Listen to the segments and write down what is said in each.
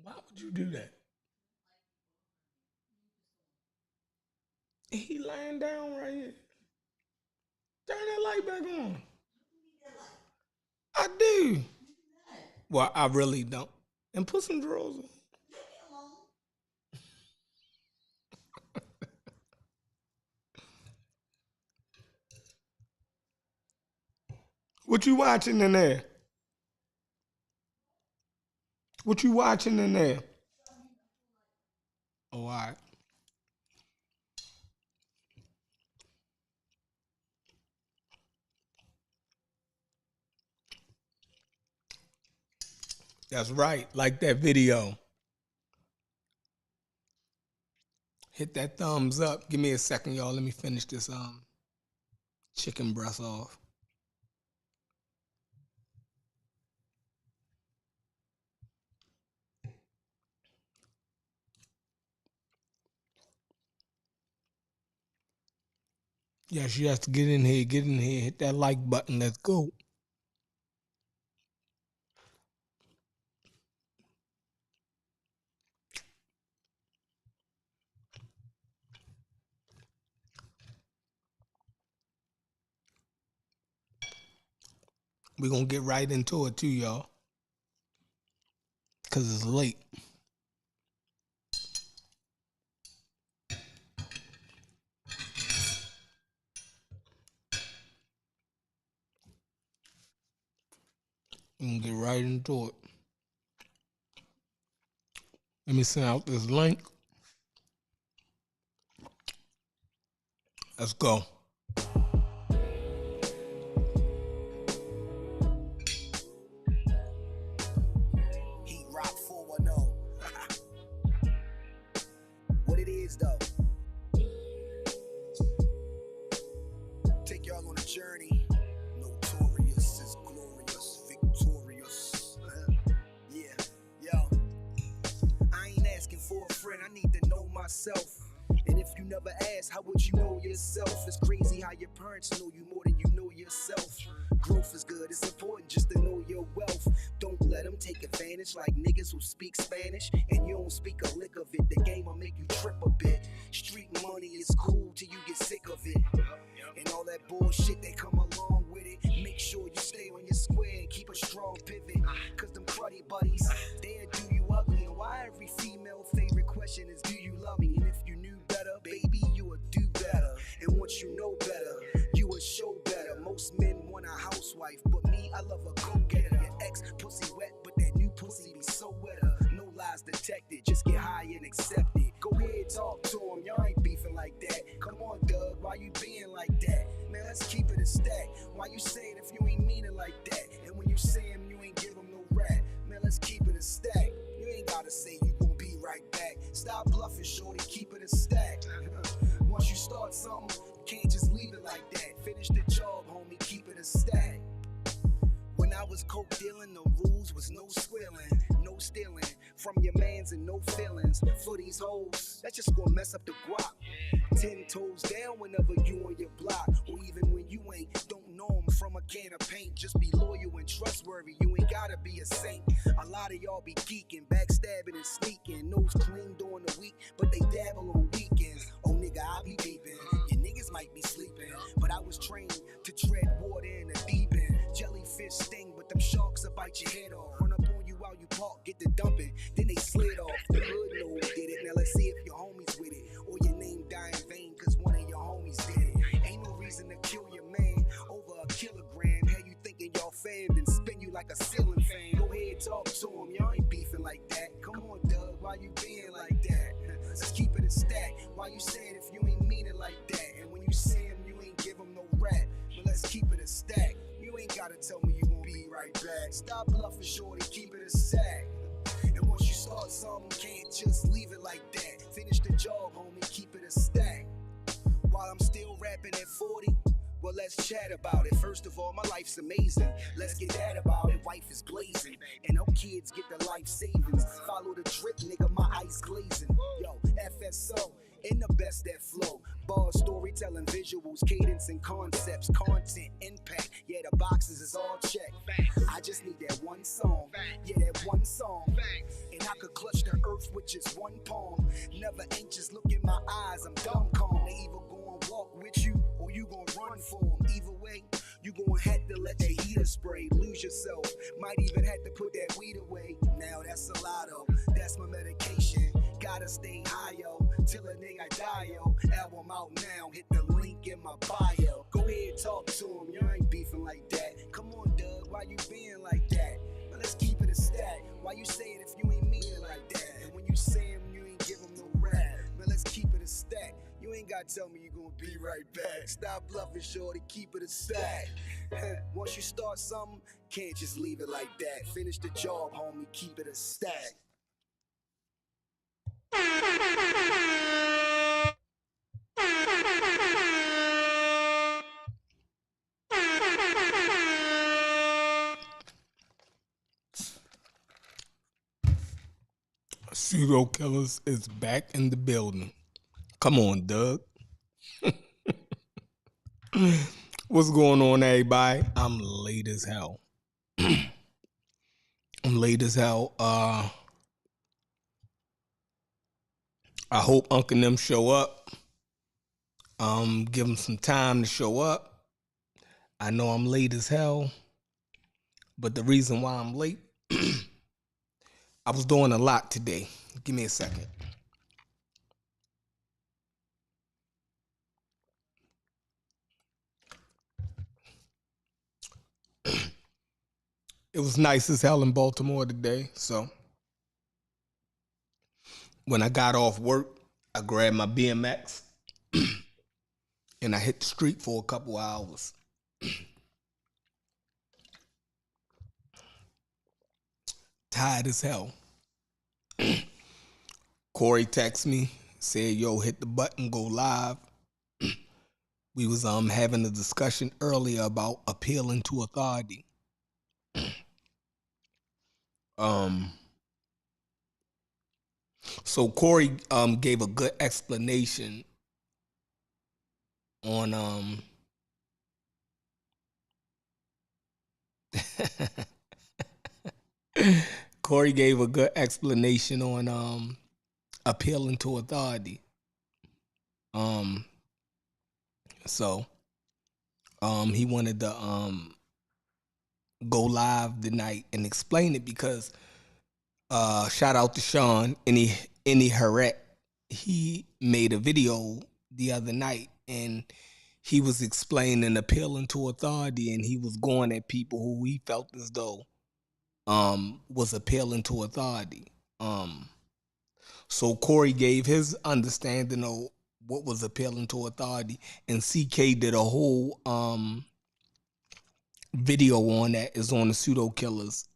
Why would you do that? He laying down right here. Turn that light back on. I do. Well, I really don't. And put some drawers on. What you watching in there? What you watching in there? Oh, all right. That's right. Like that video. Hit that thumbs up. Give me a second, y'all. Let me finish this chicken breast off. Yes, you have to get in here. Get in here. Hit that like button. Let's go. We're going to get right into it too, y'all. Because it's late. We're going to get right into it. Let me send out this link. Let's go. Heat Rock 410. What it is though. Take y'all on a journey. Notorious is glorious, victorious. Yeah, yo. I ain't asking for a friend, I need to know myself. And if you never ask, how would you know yourself? It's crazy how your parents know you more than you know yourself. Growth is good, it's important just to know your wealth. Don't let them take advantage like niggas who speak Spanish and you don't speak a lick of it. The game will make you trip a bit. Street money is cool till you get sick of it. And all that bullshit that come along with it. Make sure you stay on your square and keep a strong pivot. Cause them cruddy buddies, they'll do you ugly. And why every female favorite question is, do you love me? And if you knew better, baby, you would do better. And once you know better, you would show better. Most men want a housewife, but me, I love a go-getter. Your ex pussy wet, but that new pussy be so wetter. No lies detected, just get high and accept it. Go ahead, talk to him, y'all ain't beefing like that. Come on, Doug, why you being like that? Man, let's keep it a stack. Why you say it if you ain't mean it like that? And when you say him, you ain't give him no rat. Man, let's keep it a stack. You ain't gotta say you gon' be right back. Stop bluffing, shorty, keep it a stack. Once you start something, you can't just leave it like that. Finish the job, homie, keep it a stack. When I was coke dealing, the rules was no squealing, no stealing from your mans and no feelings. For these hoes, that's just gonna mess up the guap. 10 toes down whenever you on your block, or even when you ain't. Don't know them from a can of paint. Just be loyal and trustworthy. You ain't gotta be a saint. A lot of y'all be geeking, backstabbing and sneaking. Nose clean during the week, but they dabble on weekends. Oh nigga, I be peeping. Your niggas might be sleeping, but I was trained to tread water in the deep end. Jellyfish sting, but them sharks will bite your head off. Run up on you while you park, get the dumping, then they slid off. The hood know who did it. Now let's see if your homies with it, or your name die in vain cause one of your homies did it. Ain't no reason to kill your man over a kilogram. How you thinking y'all fam, then spin you like a ceiling fan. Go ahead, talk to him, y'all ain't beefing like that. Come on, Doug, why you being like that? Let's keep it a stack. Why you say it if you ain't mean it like that? And when you say him, you ain't give him no rat. But let's keep it a stack. You ain't gotta tell me you gon' be right back. Stop bluffing, short. but let's chat about it. First of all, my life's amazing. Let's get that about it. Wife is blazing, and our kids get the life savings. Follow the drip, nigga, my ice glazing. Yo, FSO, in the best that flow. Bars, storytelling, visuals, cadence and concepts, content, impact. Yeah, the boxes is all checked. I just need that one song. Yeah, that one song. And I could clutch the earth with just one palm. Never anxious, look in my eyes, I'm dumb calm. They either gonna walk with you or you gonna run for them. Either way, you gonna have to let your heater spray. Lose yourself, might even have to put that weed away. Now that's a lotto, that's my medication. Gotta stay high, yo, till a nigga die, yo. Album out now, hit the link in my bio. Go ahead, talk to him, you ain't beefing like that. Come on, Doug, why you being like that? Now let's keep it a stack. Why you say it if you ain't mean it like that? And when you say him, you ain't give him no rap. Now let's keep it a stack. You ain't gotta tell me you gonna be right back. Stop bluffing, shorty, keep it a stack. Once you start something, can't just leave it like that. Finish the job, homie, keep it a stack. Pseudo Killers is back in the building. Come on, Doug. What's going on, everybody? I'm late as hell. I'm late as hell. I hope Uncle and them show up. Give them some time to show up. I know I'm late as hell, but the reason why I'm late, I was doing a lot today. Give me a second. It was nice as hell in Baltimore today, so when I got off work, I grabbed my BMX and I hit the street for a couple hours. Tired as hell. Corey texted me, said, yo, hit the button, go live. We was having a discussion earlier about appealing to authority. So Corey gave a good explanation on Corey gave a good explanation on appealing to authority. So he wanted to go live tonight and explain it because shout out to Sean, any Harret. He made a video the other night and he was explaining appealing to authority, and he was going at people who he felt as though was appealing to authority. So Corey gave his understanding of what was appealing to authority, and CK did a whole video on that. Is on the Pseudo Killers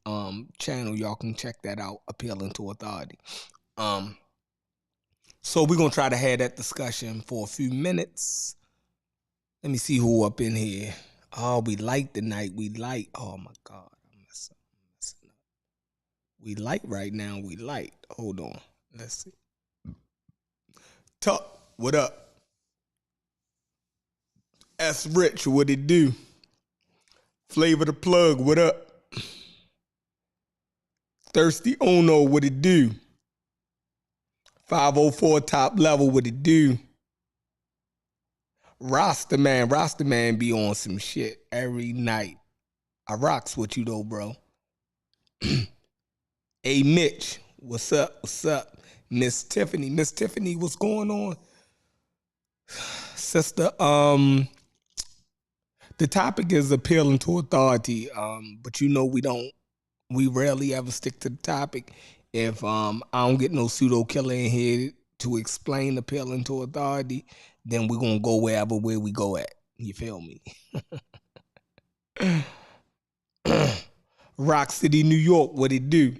channel. Y'all can check that out, appealing to authority. So we're gonna try to have that discussion for a few minutes. Let me see who up in here. Oh, we light tonight. We light. Oh my God, I'm messing up. We light right now. We light. Hold on. Let's see. Tuck, what up? S Rich, what it do? Flavor the Plug, what up? Thirsty Ono, what it do? 504 Top Level, what it do? Rasta Man be on some shit every night. I rocks with you though, bro. Hey Mitch, what's up? What's up? Miss Tiffany, what's going on? Sister, the topic is appealing to authority, but you know we rarely ever stick to the topic. If I don't get no pseudo killer in here to explain appealing to authority, then we're gonna go where we go at. You feel me? Rock City, New York, what it do?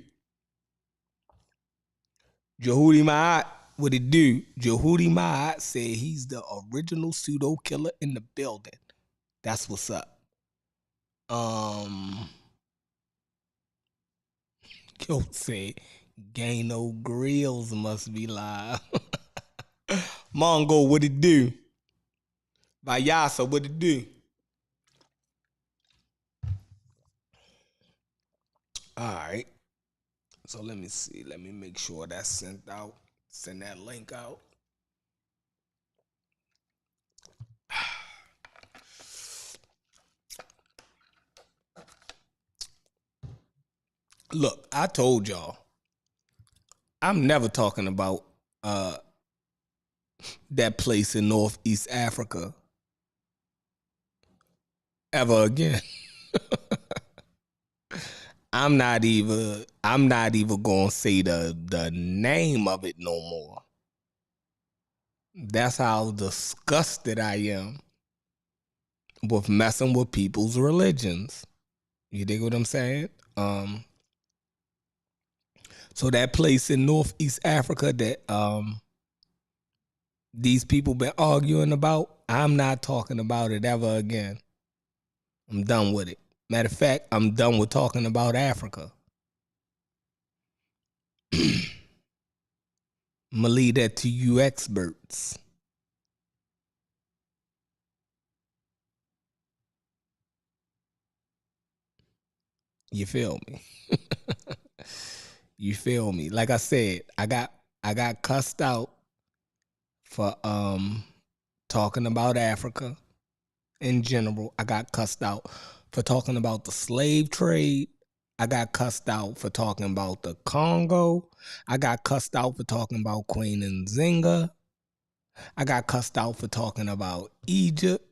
Jehudi Ma'at, what it do? Jehudi Ma'at said he's the original pseudo killer in the building. That's what's up. Yo say Gano Grills must be live. Mongo, what it do? Vayasa, what it do? All right. So let me see. Let me make sure that's sent out. Send that link out. Look, I told y'all, I'm never talking about that place in Northeast Africa ever again. I'm not even gonna say the name of it no more. That's how disgusted I am with messing with people's religions. You dig what I'm saying? So that place in Northeast Africa that these people been arguing about, I'm not talking about it ever again. I'm done with it. Matter of fact, I'm done with talking about Africa. I'm gonna leave that to you experts. You feel me? You feel me? Like I said, I got cussed out for talking about Africa in general. I got cussed out for talking about the slave trade. I got cussed out for talking about the Congo. I got cussed out for talking about Queen Nzinga. I got cussed out for talking about Egypt.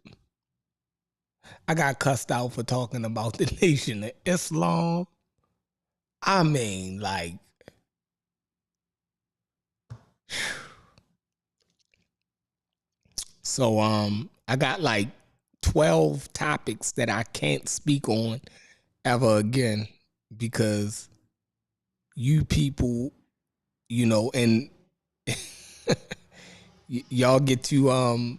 I got cussed out for talking about the Nation of Islam. I mean, like, so I got like 12 topics that I can't speak on ever again because you people, and y'all get to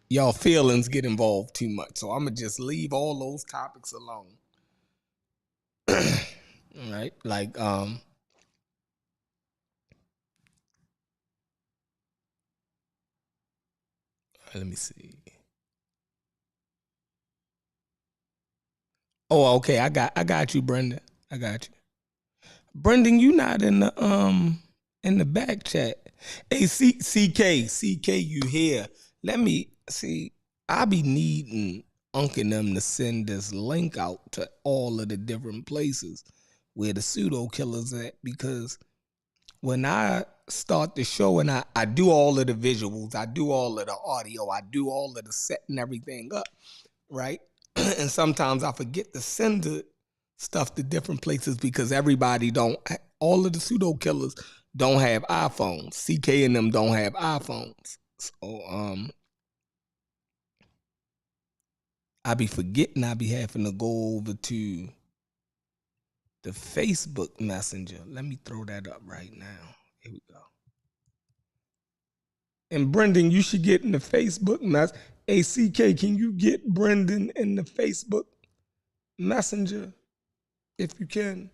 y'all feelings get involved too much. So I'm gonna just leave all those topics alone. All right? Like let me see. Oh, okay. I got you, Brendan. I got you. Brendan, you not in the back chat. Hey, CK, you here? Let me see. I be needing Unc and them to send this link out to all of the different places where the pseudo killers at, because when I start the show and I do all of the visuals, I do all of the audio, I do all of the setting everything up, right? And sometimes I forget to send the stuff to different places because everybody don't, all of the pseudo killers don't have iPhones. CK and them don't have iPhones. So I be forgetting, I be having to go over to the Facebook Messenger. Let me throw that up right now. Here we go. And Brendan, you should get in the Facebook mess. ACK, can you get Brendan in the Facebook Messenger if you can?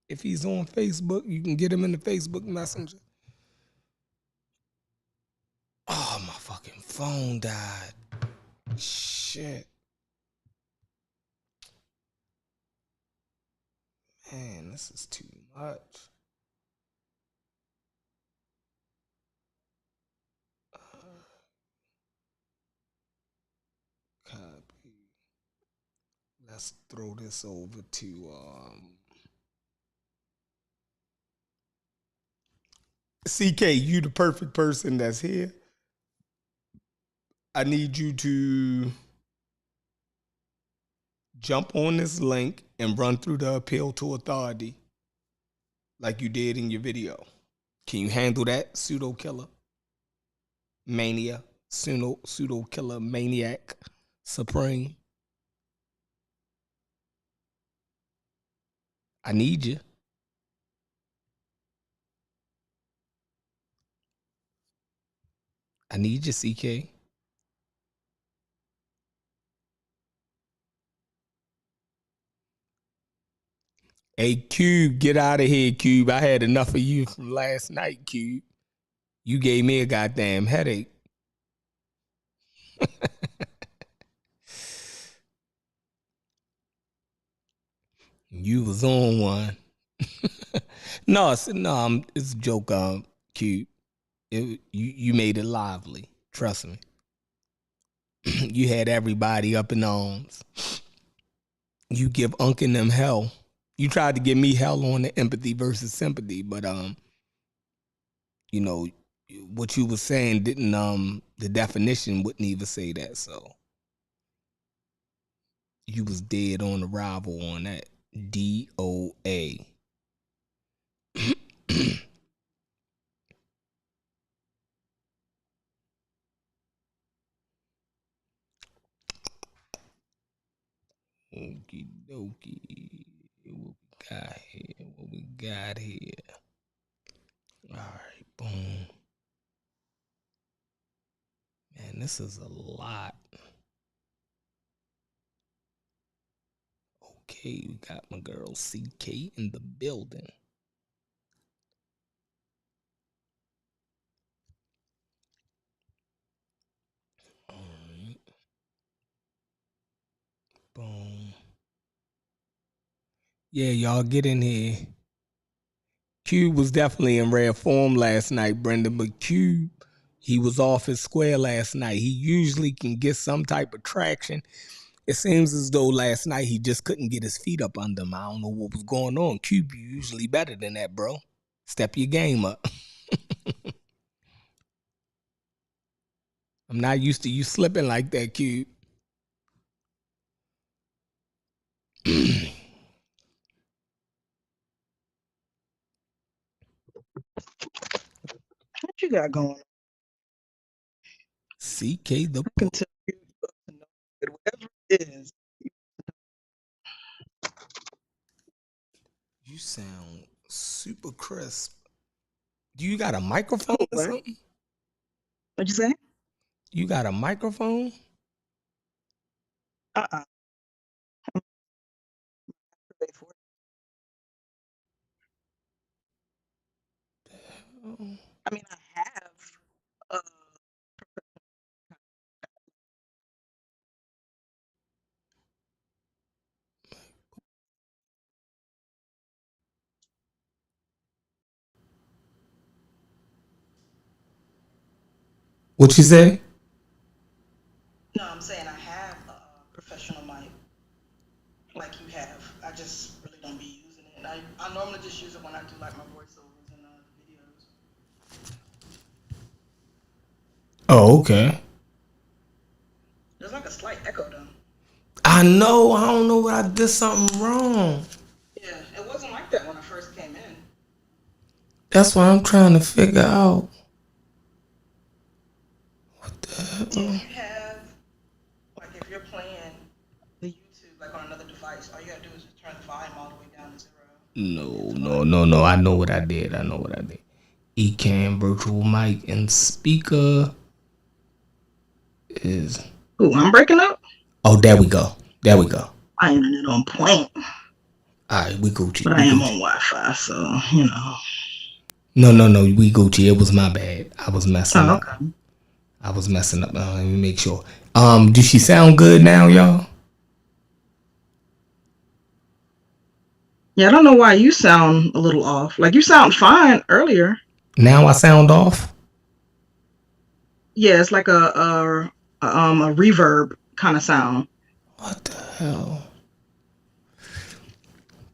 If he's on Facebook, you can get him in the Facebook Messenger. Oh, my fucking phone died. Shit. Man, this is too much. Copy. Let's throw this over to CK, you the perfect person that's here. I need you to jump on this link and run through the appeal to authority like you did in your video. Can you handle that, pseudo killer mania, pseudo killer maniac supreme? I need you. I need you, CK. Hey, Cube, get out of here, Cube. I had enough of you from last night, Cube. You gave me a goddamn headache. You was on one. No, it's a joke, Cube. You made it lively. Trust me. You had everybody up in arms. You give Unc and them hell. You tried to give me hell on the empathy versus sympathy, but you know, what you was saying didn't the definition wouldn't even say that, so you was dead on arrival on that. DOA. Okie dokie. What we got here? All right, boom. Man, this is a lot. Okay, we got my girl CK in the building. All right. Boom. Yeah, y'all get in here. Cube was definitely in rare form last night, Brendan, but Cube, he was off his square last night. He usually can get some type of traction. It seems as though last night he just couldn't get his feet up under him. I don't know what was going on. Cube, you usually better than that, bro. Step your game up. I'm not used to you slipping like that, Cube. What you got going? CK the I can tell you that whatever it is. You sound super crisp. Do you got a microphone or What? something? What'd you say? You got a microphone? Uh-uh. I mean, I have. What you say? No, I'm saying I have a professional mic, like you have. I just really don't be using it. I normally just use it when I do like my voiceovers and videos. Oh, okay. There's like a slight echo though. I know. I don't know what I did something wrong. Yeah, it wasn't like that when I first came in. That's what I'm trying to figure out. What the hell? If you have, like, if you're playing the YouTube like on another device, all you gotta do is just turn the volume all the way down to 0. No. I know what I did. Ecamm, virtual mic, and speaker is. Ooh, I'm breaking up? Oh, there we go. My internet on point. All right, we Gucci. But I am on Wi-Fi, so, you know. No, we Gucci. It was my bad. I was messing up. Okay. Let me make sure. Do she sound good now, y'all? Yeah, I don't know why you sound a little off. Like, you sound fine earlier. Now I sound off? Yeah, it's like a reverb kind of sound. What the hell?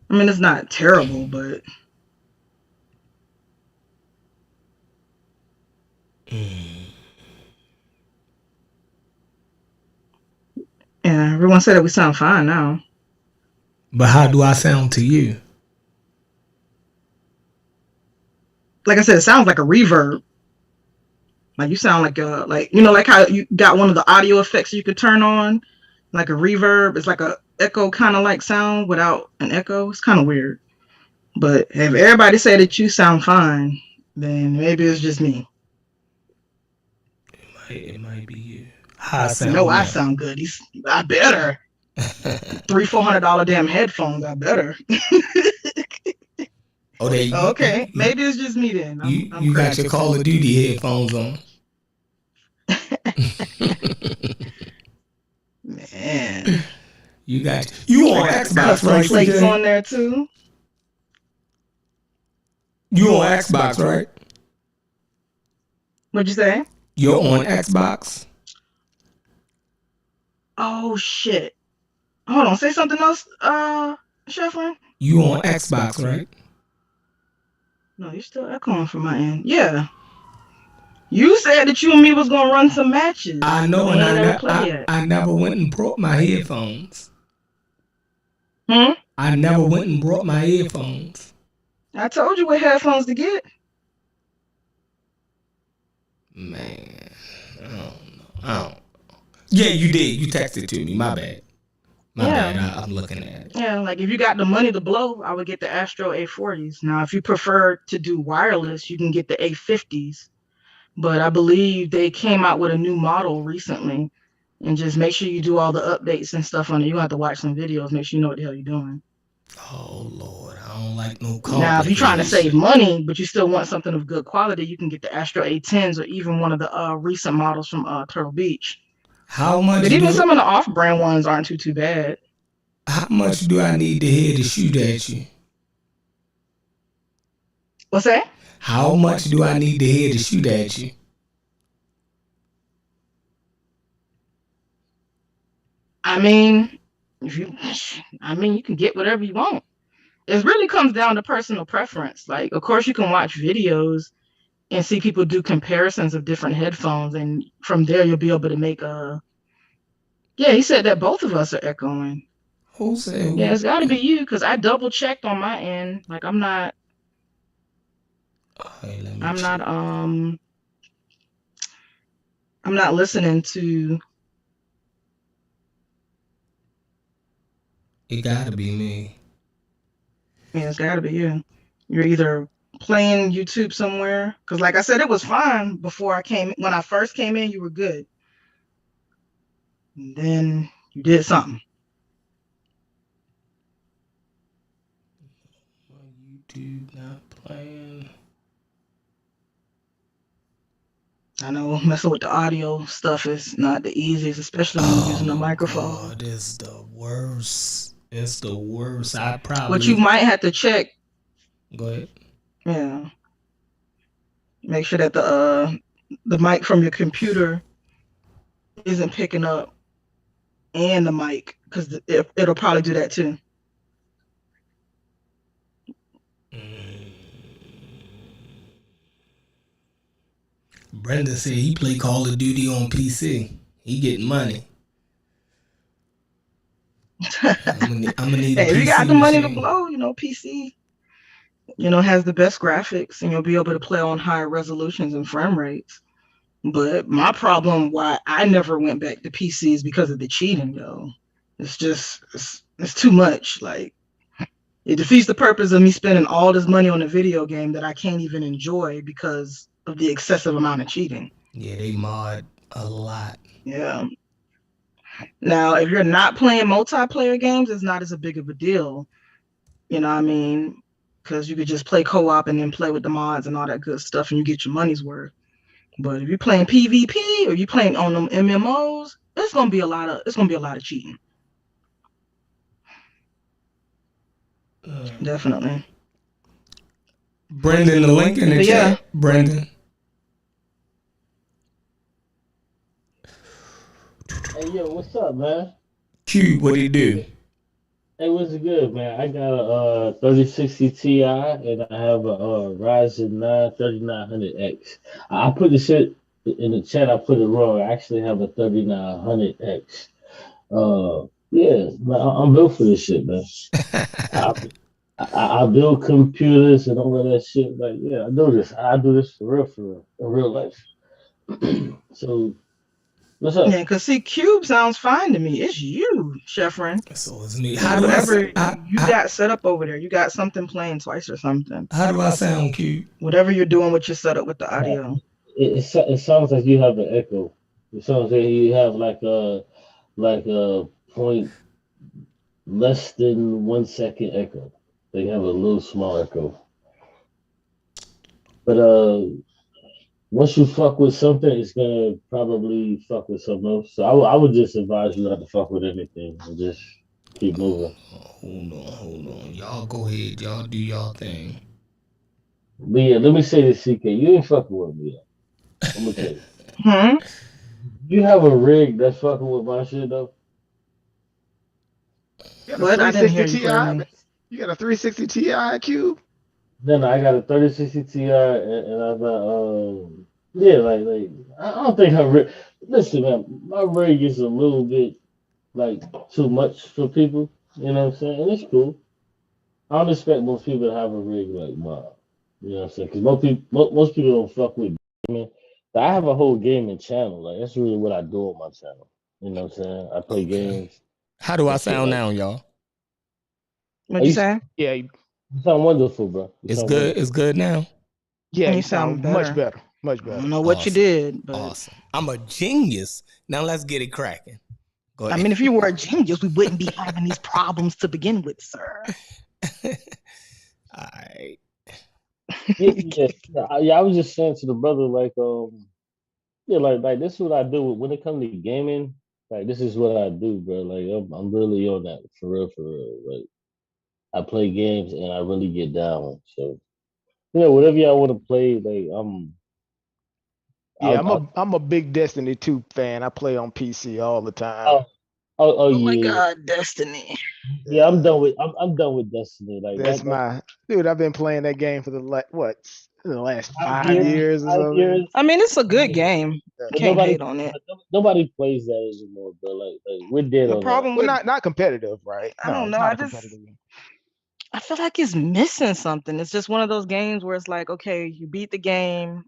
I mean, it's not terrible, but... Yeah, everyone said that we sound fine now. But how do I sound to you? Like I said, it sounds like a reverb. Like you sound like like how you got one of the audio effects you could turn on, like a reverb. It's like a echo kind of like sound without an echo. It's kind of weird. But if everybody say that you sound fine, then maybe it's just me. It might be you. I sound good. I better. $300-$400 damn headphones. I better. Oh, they Okay, maybe it's just me then. I'm you got crazy. your Call of Duty headphones on. Man, You on I got the Xbox, custom right, plates CJ? on there too. You on Xbox, right? What'd you say? You're on Xbox. Oh shit! Hold on, say something else, Cheflin. You on Xbox, right? No, you're still echoing from my end. Yeah, you said that you and me was gonna run some matches. I know, We and ain't never played yet. I never went and brought my headphones. Hmm. I never went and brought my headphones. I told you what headphones to get. Man, I don't know. I don't. Yeah, you did. You texted to me. My bad. My bad. I'm looking at it. Yeah, like if you got the money to blow, I would get the Astro A40s. Now, if you prefer to do wireless, you can get the A50s. But I believe they came out with a new model recently. And just make sure you do all the updates and stuff on it. You're going to have to watch some videos, make sure you know what the hell you're doing. Oh, Lord. I don't like no Now, if you're trying to save complication. money, but you still want something of good quality, you can get the Astro A10s or even one of the recent models from Turtle Beach. How much But even some of the off-brand ones aren't too bad. How much do I need to hear to shoot at you? What's that? How much do I need to hear to shoot at you? I mean, you can get whatever you want. It really comes down to personal preference. Like, of course, you can watch videos and see people do comparisons of different headphones, and from there you'll be able to make a. Yeah, he said that both of us are echoing. Who said? Yeah, it's got to be you because I double checked on my end. Like, I'm not. Okay, let me I'm check. not. I'm not listening to. It gotta be me. Yeah, it's got to be you. You're either playing YouTube somewhere because, like I said, it was fine before I came. When I first came in, you were good. And then you did something. YouTube not playing. I know messing with the audio stuff is not the easiest, especially when you're using a microphone. God, it's the worst. It's the worst. I probably. What you might have to check. Go ahead. Yeah. Make sure that the mic from your computer isn't picking up, and the mic, because it'll probably do that too. Brenda said he play Call of Duty on PC. He getting money. I'm gonna need Hey, a if you got PC the money to machine. blow, PC, has the best graphics, and you'll be able to play on higher resolutions and frame rates. But my problem, why I never went back to PC, is because of the cheating, yo. It's just it's too much. Like, it defeats the purpose of me spending all this money on a video game that I can't even enjoy because of the excessive amount of cheating. Yeah, they mod a lot. Yeah. Now, if you're not playing multiplayer games, it's not as a big of a deal. You know what I mean? Because you could just play co-op and then play with the mods and all that good stuff, and you get your money's worth. But if you're playing PvP or you're playing on them MMOs, it's gonna be a lot of cheating. Definitely. Brendan, the link in the But yeah. chat. Brendan. Hey, yo, what's up, man? Q, what he do? Hey, what's good, man? I got a 3060 Ti and I have a Ryzen 9 3900X. I put the shit in the chat. I put it wrong. I actually have a 3900X. Yeah, man, I'm built for this shit, man. I, I build computers and all of that shit. Like, yeah, I do this. I do this for real, in real life. So, what's up? Yeah, because see, Cube sounds fine to me. It's you, Chefrin. So it's me. Whatever you got set up over there, you got something playing twice or something. How do I sound, Q? Whatever you're doing with your setup with the audio. It sounds like you have an echo. It sounds like you have like a point less than 1 second echo. They have a little small echo. But once you fuck with something, it's gonna probably fuck with something else. So I would just advise you not to fuck with anything and just keep moving. Hold on. Y'all go ahead. Y'all do y'all thing. But yeah, let me say this, CK. You ain't fucking with me. I'm gonna tell you. Hmm. You have a rig that's fucking with my shit though. You got a What? I didn't 360 hear you Ti? clearly. You got a 360 Ti cube? Then I got a 3060 Ti and I got yeah, like I don't think her rig. Listen, man, my rig is a little bit like too much for people. You know what I'm saying? And it's cool. I don't expect most people to have a rig like mine. You know what I'm saying? Because most people don't fuck with gaming. But I have a whole gaming channel. Like that's really what I do on my channel. You know what I'm saying? I play Okay. games How do I and shit sound like. now, y'all? What'd Are you you, say? Yeah, you sound wonderful, bro. You It's sound good. It's wonderful. good now. yeah, You you sound sound much better. better. Much I better. don't know what you Awesome. did, but Awesome. I'm a genius. Now let's get it cracking. Go I ahead. mean, if you were a genius, we wouldn't be having these problems to begin with, sir. All right. Yeah. I was just saying to the brother, like, yeah, like this is what I do when it comes to gaming. Like, this is what I do, bro. Like, I'm really on that for real, for real. Like, I play games and I really get down. So, whatever y'all want to play, like, Yeah, I'll, I'm a big Destiny 2 fan. I play on PC all the time. I'll oh Oh my yeah, God, Destiny. yeah. Yeah, I'm done with Destiny. Like that's that my dude. I've been playing that game for the last 5 years, 5 years or 5 years. something. I mean, it's a good Yeah. game. Yeah. You But can't nobody, hate on it. but nobody plays that anymore, bro. Like we're dead The on that. problem Well, with, not competitive, right? I No, don't it's know. not a competitive game. I feel like it's missing something. It's just one of those games where it's like, okay, you beat the game,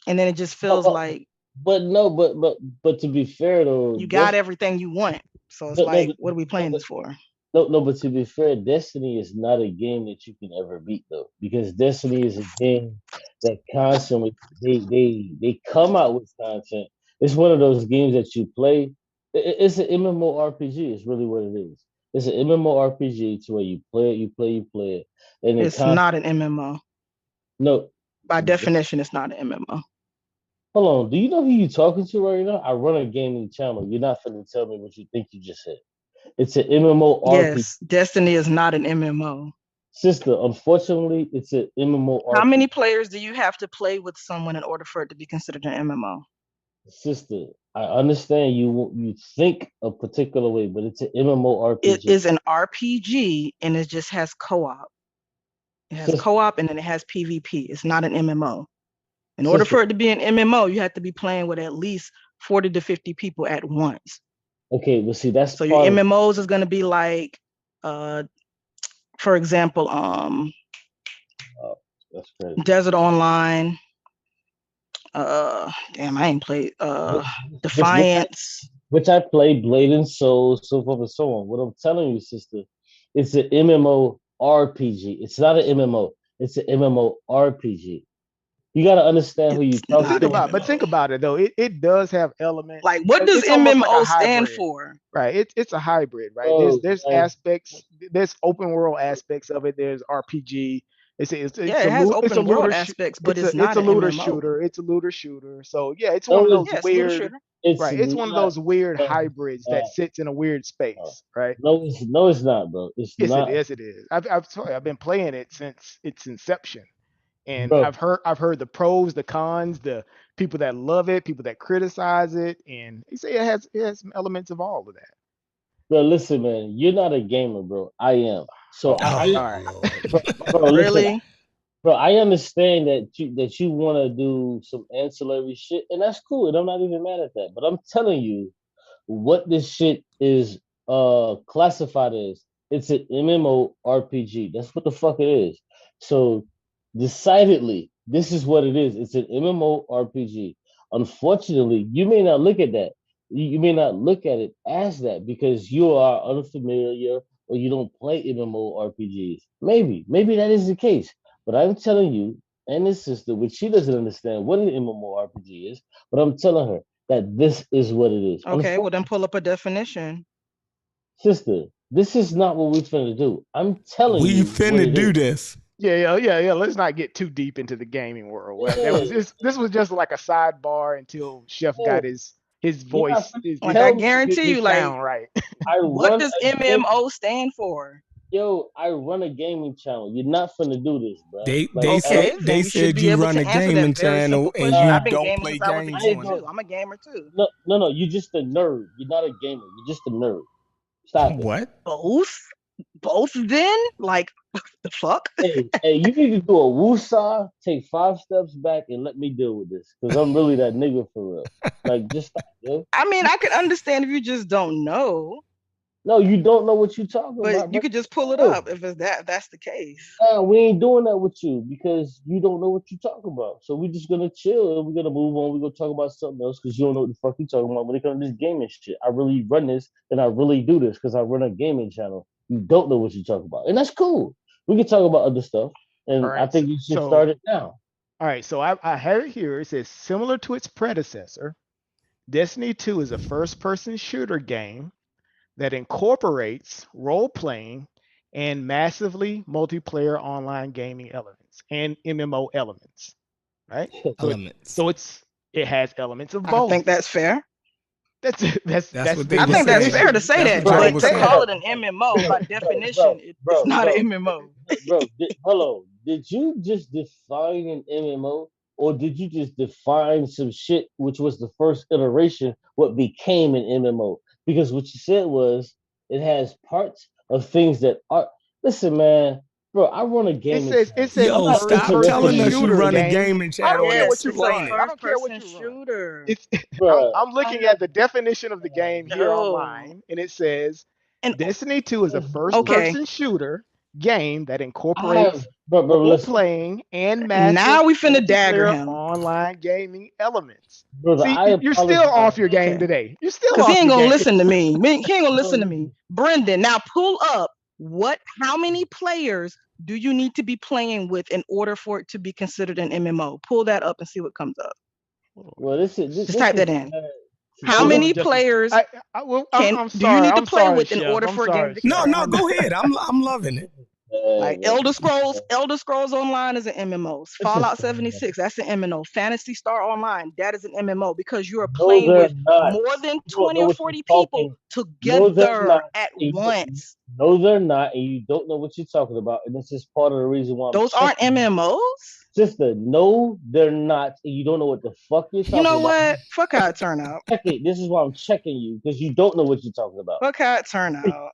and then it just But, feels but, like but no, but to be fair though, you got everything you want. So it's no, no, like, what are we no, playing this for? no, but to be fair, Destiny is not a game that you can ever beat though, because Destiny is a game that constantly they come out with content. It's one of those games that you play. It's an MMORPG. It's really what it is. It's an MMORPG to where you play it, you play it, and it It's constantly. not an MMO. No, By definition, it's not an MMO. hold on. Do you know who you talking to right now? I run a gaming channel. You're not finna tell me what you think you just said. It's an MMORPG. Yes, Destiny is not an MMO. Sister, unfortunately, it's an How MMORPG. many players do you have to play with someone in order for it to be considered an MMO? Sister, I understand you think a particular way, but it's an It MMORPG. is an RPG and it just has co-op. It has Sister, co-op and then it has PvP. It's not an MMO. In order sister. for it to be an MMO, you have to be playing with at least 40 to 50 people at once. Okay, well, see, that's So your part of. MMOs is going to be like, for example, Oh, that's crazy. Desert Online. Damn, I ain't played Which, which I Defiance. which I play Blade and Soul, so forth and so on. What I'm telling you, sister, it's an MMORPG. It's not an MMO. It's an MMORPG. You got to understand who you It's talking not Think an to. about, but think MMO. about it though. It does have elements. Like, what does It's almost like a MMO stand hybrid, for? right? It's a hybrid, right? Bro, There's like, aspects. There's open world aspects of it. There's RPG. Yeah, it has It's a open world looter. aspects, but it's It's not a an looter MMO. shooter. It's a looter shooter. So yeah, it's one no, of those Yeah, it's a looter weird, shooter. it's right? It's one of not. those weird Uh, hybrids uh, that sits in a weird space, right? no, it's not, bro. It's not, Yes, it is. I've been playing it since its inception, and bro. I've heard the pros, the cons, the people that love it, people that criticize it, and they say it has some elements of all of that. Bro, listen, man. You're not a gamer, bro. I am. So Oh, Oh all right. bro, Lord. listen, Really? bro. I understand that you want to do some ancillary shit, and that's cool. And I'm not even mad at that. But I'm telling you, what this shit is classified as. It's an MMORPG. That's what the fuck it is. So decidedly, this is what it is. It's an MMORPG. Unfortunately, you may not look at that. You may not look at it as that because you are unfamiliar or you don't play MMORPGs. Maybe that is the case. But I'm telling you, and this sister, which she doesn't understand what an MMORPG is, but I'm telling her that this is what it is. Okay, well then pull up a definition. Sister, this is not what we're finna do. I'm telling We you what finna it is. do this. Yeah. Let's not get too deep into the gaming world. Well, that was Yeah, just this was just like a sidebar until Chef yeah. got his You're not voice, finna his Like I tell his me his, guarantee his you, like, sound right. I what run does a game. MMO stand for? Yo, I run a gaming channel. You're not finna do this, bro. They Like they at all. said Okay, they then you should said be you able run to a answer that gaming very simple channel and question. you I've Nah, been don't gaming play since I was a games I ain't kid on gonna. it. too. I'm a gamer too. No. You're just a nerd. You're not a gamer. You're just a nerd. Stop it. What? Both, both. Then, like, the fuck? Hey, you need to do a woosah, take 5 steps back, and let me deal with this, cause I'm really that nigga for real. Like, just stop, yo. I mean, I could understand if you just don't know, No, you don't know what you're talking but about, you bro. could just pull it Chill. up if it's that. If that's the case. Nah, we ain't doing that with you because you don't know what you're talking about. So we just gonna chill and we're gonna move on. We're gonna talk about something else because you don't know what the fuck you talking about when it comes to this gaming shit. I really run this and I really do this because I run a gaming channel. You don't know what you talk about, and that's cool. We can talk about other stuff, All and I right. think you should So start it now. all right. So I have it here. It says similar to its predecessor, Destiny 2 is a first-person shooter game that incorporates role playing and massively multiplayer online gaming elements and MMO elements, right? So it Elements. so it has elements of I think both. that's fair. That's That's that's what the they I were think that's saying. fair to definition. say That's that. what That's y'all what But it were to says. call saying. it an MMO, by definition, it's Bro, not an bro, MMO. hello. Did you just define an MMO, or did you just define some shit which was the first iteration, what became an MMO? Because what you said was it has parts of things that are. Listen, man, bro, I run a gaming It channel. says I'm a Yo, not first stop person telling interested us in you shooter run a game. gaming I don't channel care and what Yes, you it's a run. explain it. I first don't care what person you run. shooter. It's bro. I'm looking I at the definition of the game here No. online, and it says And Destiny 2 is a first okay, person shooter game that have, incorporates bro, role listen, playing and massive now we finna dagger multiplayer him. online gaming elements. brother. See, I you're still off apologize. your game Okay. today. You're still Because he off ain't your gonna game. listen to me. He ain't gonna Bro, listen to me. Brendan, now pull up how many players do you need to be playing with in order for it to be considered an MMO? Pull that up and see what comes up. well, Just this type is that in. How Hold on, many just players I'm do you sorry. need to I'm play sorry, with in Chef. order I'm for a game to sorry, be No, Chef. considered no, an go MMO? ahead. I'm loving it. Like Elder Scrolls Online is an MMO. This is Fallout 76, that's an MMO. Fantasy Star Online, that is an MMO because you are no, playing they're with not. more than You don't 20 know or what you're 40 people talking. No, they're not. together at And once. no, they're not, and you don't know what you're talking about. And this is part of the reason why I'm Those aren't checking you. MMOs? Sister, no, they're not, and you don't know what the fuck you're You talking know about. what? Fuck how it turn out. Check it. This is why I'm checking you because you don't know what you're talking about. Fuck how it turn out.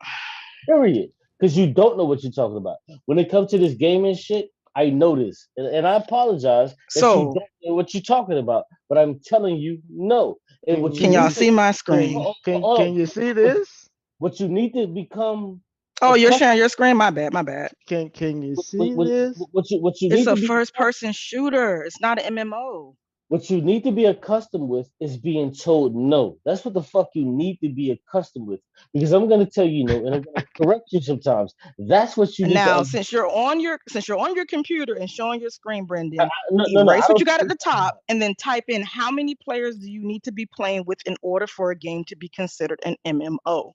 Period. Because you don't know what you're talking about. When it comes to this gaming shit, I know this. And I apologize that you So, don't know what you're talking about. But I'm telling you, no. And Can what you can you y'all need to see my can screen? can you see what, this? what you need to become Oh, you're accustomed sharing your screen? My bad, my bad. Can you see this? what you It's need a to be first person shooter. It's not an MMO. what you need to be accustomed with is being told no. That's what the fuck you need to be accustomed with. Because I'm gonna tell you no, and I'm gonna correct you sometimes. That's what you need to Now, understand. since you're on your computer and showing your screen, Brendan, No. I erase what don't you got see at the top and then type in how many players do you need to be playing with in order for a game to be considered an MMO?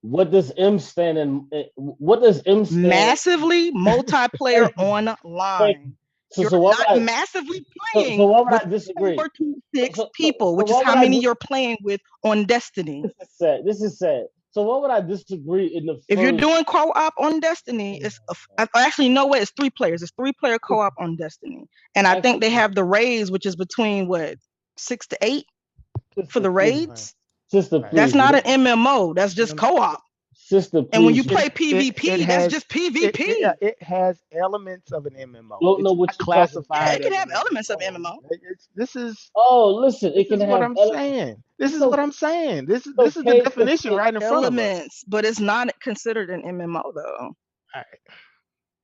what does M stand in. What does M stand? Massively multiplayer Thank you. Thank you. online. So You're so why would not I massively so playing why would with I four disagree? to six people, So which is why how would I many dis- you're playing with on Destiny. This is sad. This is sad. So why would I disagree in the If you're first? doing co-op on Destiny, actually no way. It's 3 players. It's 3 player co-op on Destiny, and I think Actually, they have the raids, which is between what 6 to 8 for sister, the please, Right, raids. sister, right. That's please, not an MMO. That's just Um, co-op. sister, And when you please. You play it PvP, that's has just PvP. it has elements of an MMO. don't know It's what not you're talking about. Yeah, classified it can as have an elements of MMO. MMO. Oh, listen, This it can is what have I'm elements. saying. This It's is what okay. I'm saying. It's This is the okay to definition say right in front of us. Elements, but it's not considered an MMO though. All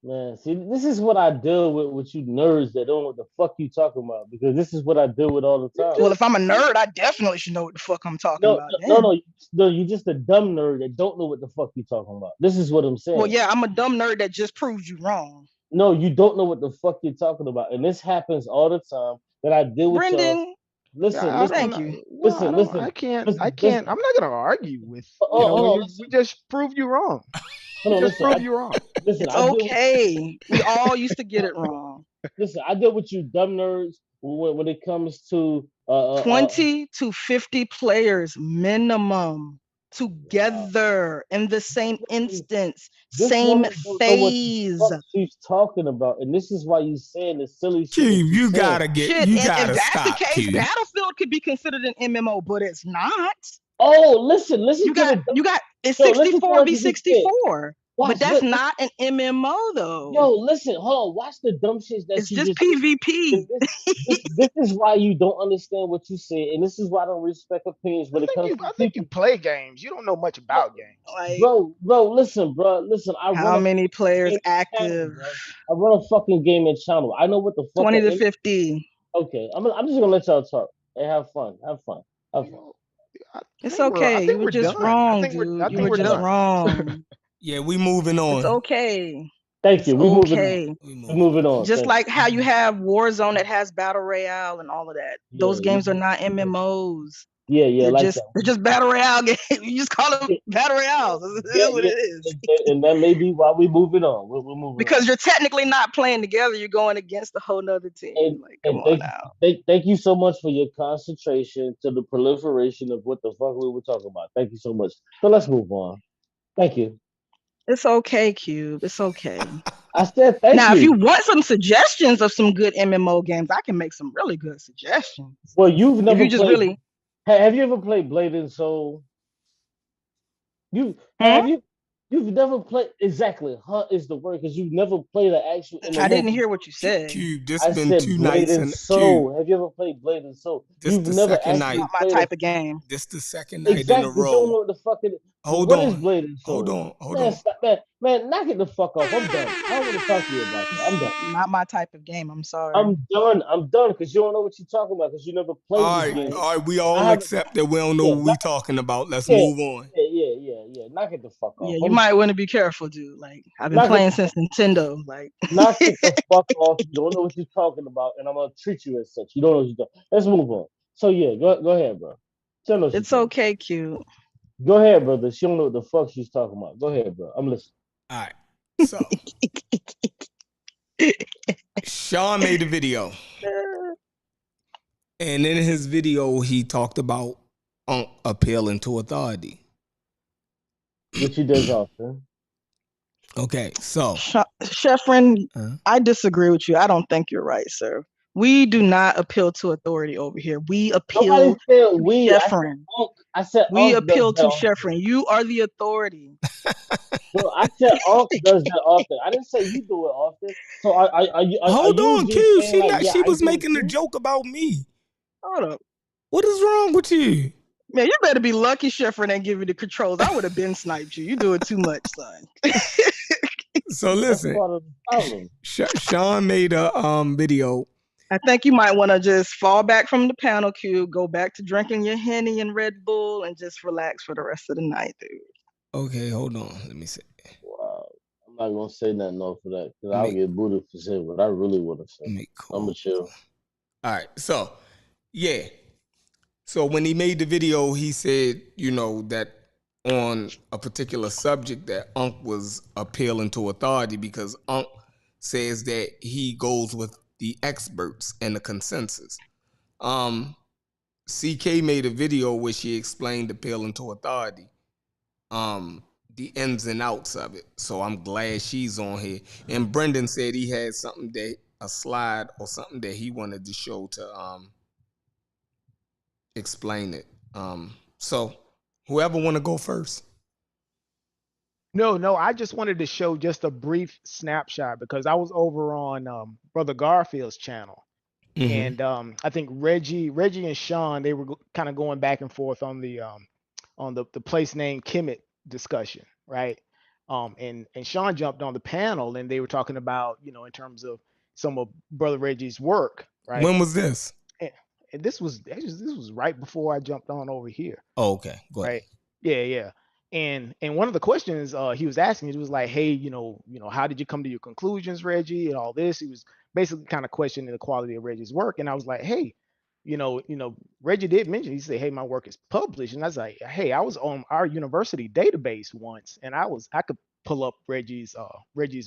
Man, see, this is what I deal with you nerds that don't know what the fuck you talking about because this is what I deal with all the time. Well, if I'm a nerd, I definitely should know what the fuck I'm talking No, about no, then. no, no, you're just a dumb nerd that don't know what the fuck you talking about. This is what I'm Well, saying. yeah, I'm a dumb nerd that just proves you wrong. No, you don't know what the fuck you're talking about, and this happens all the time that I deal with y'all. Brendan, Listen, I don't thank listen, you. know. Well, listen, listen, I listen, can't. I'm not gonna argue with oh, when oh, you we listen. just prove you wrong. Hold on, Just listen. prove you wrong. Listen, It's I did. okay. We all used to get it wrong. Listen, I deal with you dumb nerds when it comes to 20 to 50 players minimum wow. together in the same instance, This same woman don't know what the phase. fuck she's talking about, and this is why you saying the silly shit that Cube, you saying. Shit, you and if gotta that's the stop, case, Cube. Battlefield could be considered an MMO, but it's not. Oh, listen You to got the you got it's yo, listen to 64 what v you just said. 64. But Watch, that's not an MMO though. yo, listen, hold on, watch the dumb shit that It's you just just said. And PvP. this is why you don't understand what you say, and this is why I don't respect opinions when it comes to I think you people. play games. You don't know much Bro, about games. Like, listen. I run how a many players gaming channel, active? bro. I run a fucking gaming channel. I know what the fuck 20 an to 50. Okay, I'm just gonna let y'all talk. Hey, have fun, have fun. I It's I okay. You think were we're just done. wrong, dude. I You think were we're just done. wrong. Yeah, we moving It's on. okay. Thank It's you. We moving on. okay. We We moving moving on. on. Just Thank like you. how you have Warzone that has battle royale and all of that. Those Yeah, games are not MMOs. yeah, like that. They're just battle royale games. You just call them Yeah, battle royales. It yeah, is what yeah. it is. And that may be why we moving on. We're moving on. Because you're technically not playing together. You're going against a whole nother team. Like, come And on now. thank you so much for your concentration to the proliferation of what the fuck we were talking about. Thank you so much. So let's move on. Thank you. It's okay, Cube. It's okay. I said thank Now, if you you. want some suggestions of some good MMO games, I can make some really good suggestions. Well, you've If never you just played. really, Have you ever played Blade and Soul? You hmm? have you you've never played exactly. Hunt is the word because you've never played an actual I MMO. didn't hear what you said. Cube, this I been said two Blade nights and and Cube. Soul. Have you ever played Blade and Soul? This You've the never second It's night. not actually my played a type of game. This the second night in a exactly. But you don't row. know what the fuck it is. Hold What is on. Blade and Hold Soul? on. Hold Man, on. stop, man, knock it the fuck off. I'm done. I don't want to talk to you about that. I'm done. Not my type of game. I'm sorry. I'm done because you don't know what you're talking about because you never played this game. Like, All right, we I all haven't. accept that we don't know Yeah, what we talking about. Let's yeah, move on. yeah. Knock it the fuck off. yeah, you might want to be careful, dude. Like, I've been Knock it playing since Nintendo. Like, Knock it the fuck off. You don't know what you're talking about, and I'm gonna treat you as such. You don't know what you're doing. Let's move on. So yeah, go ahead, bro. She don't know what she's it's talking okay, cute. about. Go ahead, brother. She don't know what the fuck she's talking about. Go ahead, bro. I'm listening. All right. So Sean made a video. And in his video, he talked about appealing to authority. Which he does often. Okay, so Sheffrin, I disagree with you. I don't think you're right, sir. We do not appeal to authority over here. We appeal Nobody said to we. Sheffrin. I said We Unc does appeal that to often. Sheffrin. You are the authority. Bro, I said Unc does that often. I didn't say you do it often. So are hold you on, just Q. saying like, yeah, She I was do it making a too? joke about me. Hold up. What is wrong with you? Man, you better be lucky Sheffrin ain't give you the controls. I would have been sniped you. You do it too much, son. So That's listen, part of the problem. Sean made a video. I think you might want to just fall back from the panel cube, go back to drinking your Henny and Red Bull, and just relax for the rest of the night, dude. Okay, hold on. Let me see. Wow. I'm not gonna say nothing off for that because I'll get booted for saying what I really want to say. I'm gonna chill. All right, so yeah. So when he made the video, he said, that on a particular subject that Unc was appealing to authority because Unc says that he goes with the experts and the consensus. CK made a video where she explained appealing to authority, the ins and outs of it. So I'm glad she's on here. And Brendan said he had a slide or something that he wanted to show to explain it. So whoever want to go first. No, I just wanted to show just a brief snapshot because I was over on Brother Garfield's channel. And I think Reggie and Sean, they were kind of going back and forth on the place name Kemet discussion, right? And Sean jumped on the panel and they were talking about, in terms of some of Brother Reggie's work, right? When was this? And this was right before I jumped on over here. Oh, okay. Go ahead. Right. Yeah. And one of the questions he was asking, it was like, hey, how did you come to your conclusions, Reggie, and all this? He was basically kind of questioning the quality of Reggie's work. And I was like, hey, Reggie did mention, he said, hey, my work is published. And I was like, hey, I was on our university database once and I could pull up Reggie's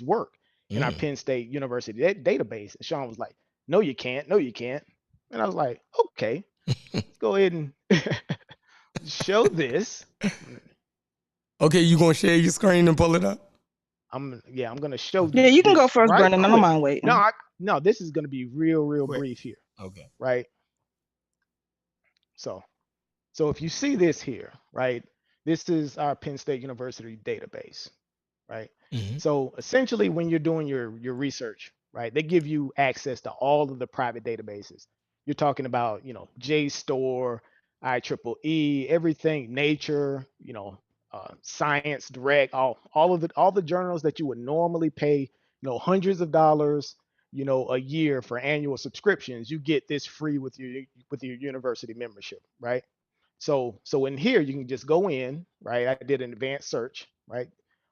work in our Penn State University database. And Sean was like, "No, you can't. No, you can't." And I was like, "Okay, let's go ahead and show this." Okay, you gonna share your screen and pull it up? I'm gonna show. Yeah, you can this go first, right Brendan. I don't quick. mind waiting. No, this is gonna be real Quick. brief here, Okay. right? So if you see this here, right, this is our Penn State University database, right? So essentially, when you're doing your research, right, they give you access to all of the private databases. You're talking about, JSTOR, IEEE, everything, Nature, Science Direct, all the journals that you would normally pay, hundreds of dollars, a year for annual subscriptions. You get this free with your university membership, right? So in here you can just go in, right? I did an advanced search, right,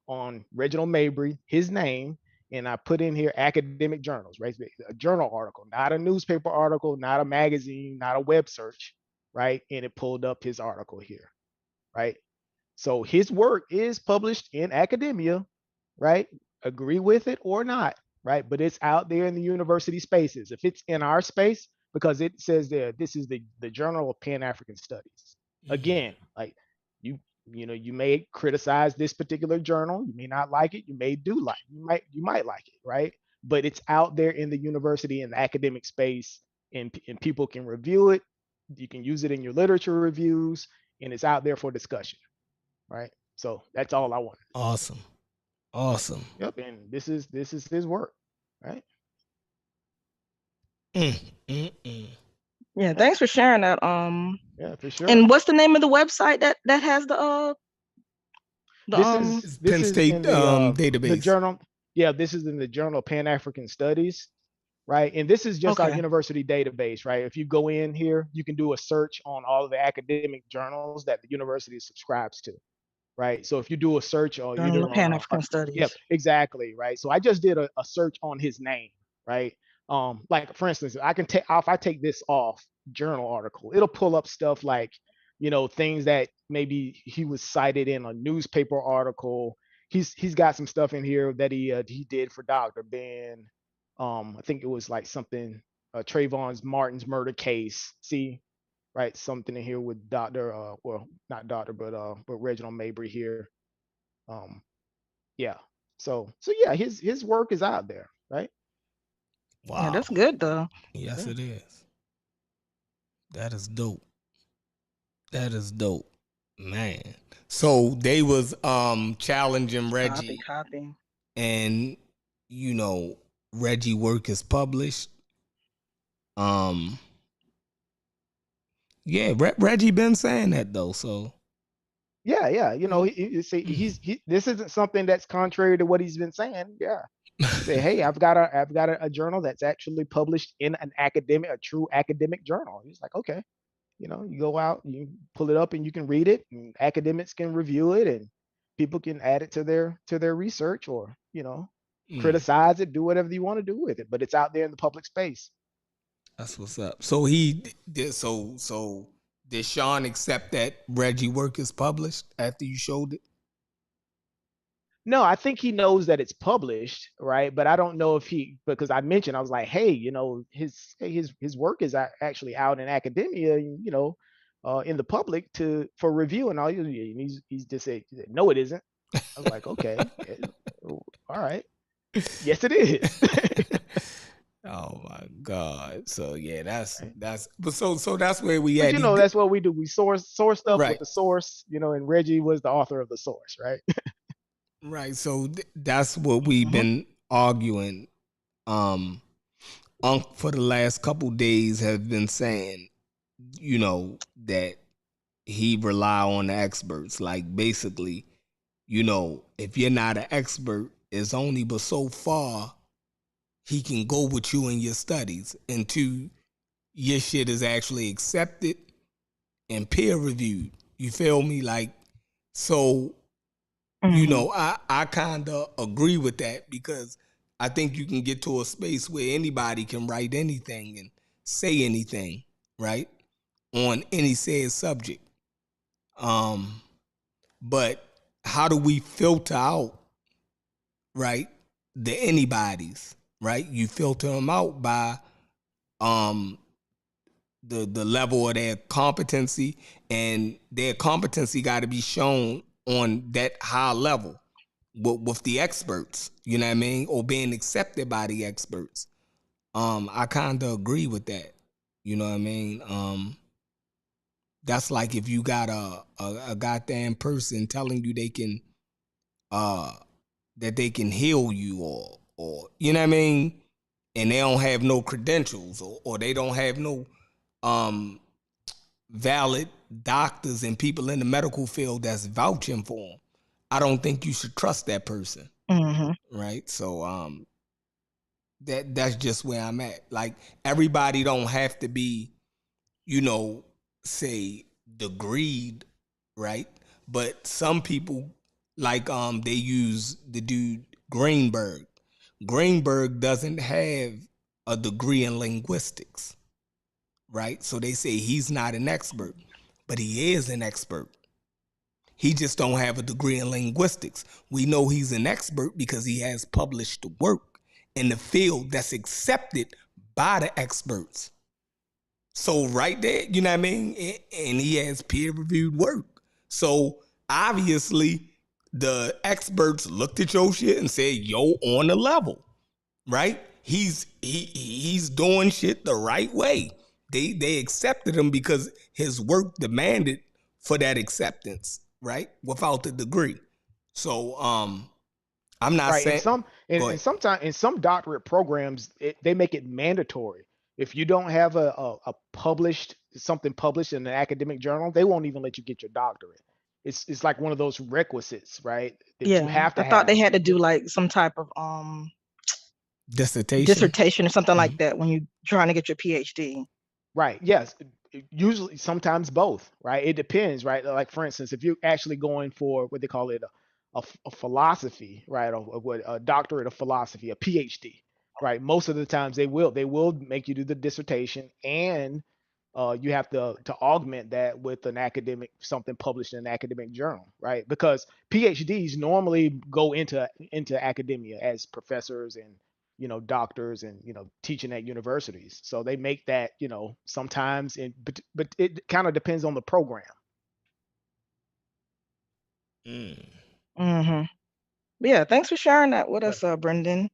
on Reginald Mabry, his name, and I put in here academic journals, right? A journal article, not a newspaper article, not a magazine, not a web search, right? And it pulled up his article here, right? So his work is published in academia, right? Agree with it or not, right? But it's out there in the university spaces. If it's in our space, because it says there, this is the Journal of Pan-African Studies. Again, like you may criticize this particular journal, you may not like it, you might like it, right? But it's out there in the university and the academic space, and people can review it. You can use it in your literature reviews, and it's out there for discussion, right? So that's all I wanted. Awesome. Yep, and this is his work, right? Yeah, thanks for sharing that. Yeah, for sure. And what's the name of the website that has the This Penn is State in the database. journal. Yeah, this is in the Journal of Pan-African Studies, right? And this is just our university database, right? If you go in here, you can do a search on all of the academic journals that the university subscribes to, right? So if you do a search on Journal of Pan-African Studies. Yep, exactly, right? So I just did a search on his name, right? Like for instance, I can take if I take this off journal article, it'll pull up stuff like, things that maybe he was cited in a newspaper article. He's got some stuff in here that he did for Dr. Ben. I think it was like something Trayvon Martin's murder case. See, right? Something in here with Dr. Well, not Dr. but Reginald Mabry here. Yeah. So yeah, his work is out there, right? Wow. Yeah, that's good though. Yes, it is. That is dope. That is dope, man. So they was challenging Reggie, Copy. and Reggie work is published. Yeah, Reggie been saying that though. So yeah, this isn't something that's contrary to what he's been saying. Yeah. Say, hey, I've got a journal that's actually published in a true academic journal. He's like, okay, you go out, you pull it up, and you can read it, and academics can review it, and people can add it to their research, or criticize it, do whatever you want to do with it. But it's out there in the public space. That's what's up. So he did. So did Sean accept that Reggie work is published after you showed it? No, I think he knows that it's published, right? But I don't know if because I mentioned, I was like, hey, his work is actually out in academia, in the public for review and all. And he's just said, no, it isn't. I was like, okay, all right, yes, it is. Oh my God! So yeah, that's that's where we at. That's what we do. We source stuff right. with the source, and Reggie was the author of the source, right? Right. So that's what we've been arguing. Unc for the last couple days have been saying, that he rely on the experts. Like basically, if you're not an expert, it's only but so far he can go with you in your studies until your shit is actually accepted and peer reviewed. You feel me? Like, so I kind of agree with that, because I think you can get to a space where anybody can write anything and say anything, right, on any said subject. But how do we filter out right? The anybody's, right? You filter them out by um the level of their competency, and their competency got to be shown on that high level with the experts, you know what I mean, or being accepted by the experts. I kind of agree with that, you know what I mean. That's like if you got a goddamn person telling you they can uh that they can heal you, or you know what I mean, and they don't have no credentials, or they don't have no um valid doctors and people in the medical field that's vouching for them. I don't think you should trust that person, Mm-hmm. right? So that's just where I'm at. Like, everybody don't have to be, you know, say degreed, right? But some people, like, they use the dude Greenberg. Greenberg doesn't have a degree in linguistics, right? So they say he's not an expert, but he is an expert. He just don't have a degree in linguistics. We know he's an expert because he has published work in the field that's accepted by the experts. So right there, you know what I mean? And he has peer-reviewed work. So obviously the experts looked at your shit and said, yo, on the level, right? He's doing shit the right way. They accepted him because his work demanded for that acceptance, right? Without the degree. So I'm not Right. And saying, some go and ahead. sometimes in some doctorate programs, they make it mandatory. If you don't have a published something published in an academic journal, they won't even let you get your doctorate. It's like one of those requisites, right? That you Yeah, have I to thought they have. had to do like some type of Dissertation. dissertation or something like Mhm. that when you're trying to get your PhD. Right. Yes. Usually, sometimes both. Right. It depends. Right. Like for instance, if you're actually going for what they call it a philosophy, right, or what a doctorate of philosophy, a PhD. Right. Most of the times they will make you do the dissertation, and you have to augment that with an academic something published in an academic journal. Right. Because PhDs normally go into academia as professors and doctors and teaching at universities, so they make that sometimes but it kind of depends on the program. Mm. Mm-hmm. Yeah, thanks for sharing that with Yeah, us, Brendan.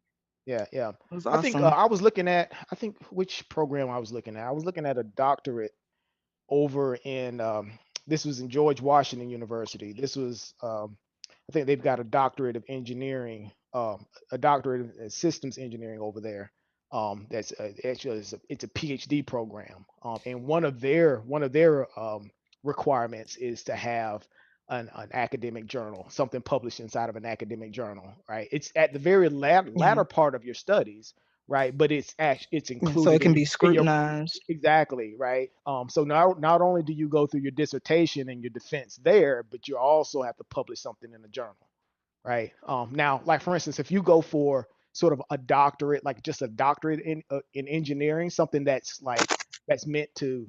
yeah, yeah. It was I think awesome. I think which program I was looking at a doctorate over in this was in George Washington University. This was I think they've got a doctorate of engineering, a doctorate in systems engineering over there. That's actually it's a PhD program, and one of their requirements is to have an academic journal, something published inside of an academic journal, right? It's at the very Yeah, latter part of your studies, right? But it's yeah. So it included can in be your scrutinized. exactly, right. So not only do you go through your dissertation and your defense there, but you also have to publish something in a journal, right? Now, like for instance, if you go for sort of a doctorate, like just a doctorate in engineering, something that's meant to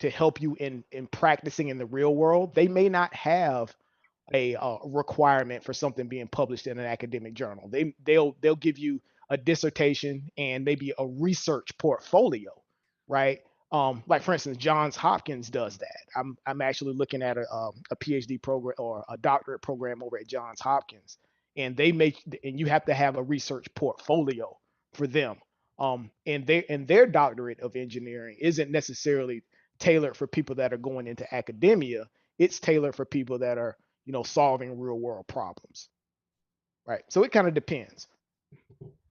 help you in practicing in the real world, they may not have a requirement for something being published in an academic journal. They'll give you a dissertation and maybe a research portfolio, right? Like for instance, Johns Hopkins does that. I'm actually looking at a PhD program or a doctorate program over at Johns Hopkins, and you have to have a research portfolio for them. And their doctorate of engineering isn't necessarily tailored for people that are going into academia. It's tailored for people that are solving real world problems, right? So it kind of depends.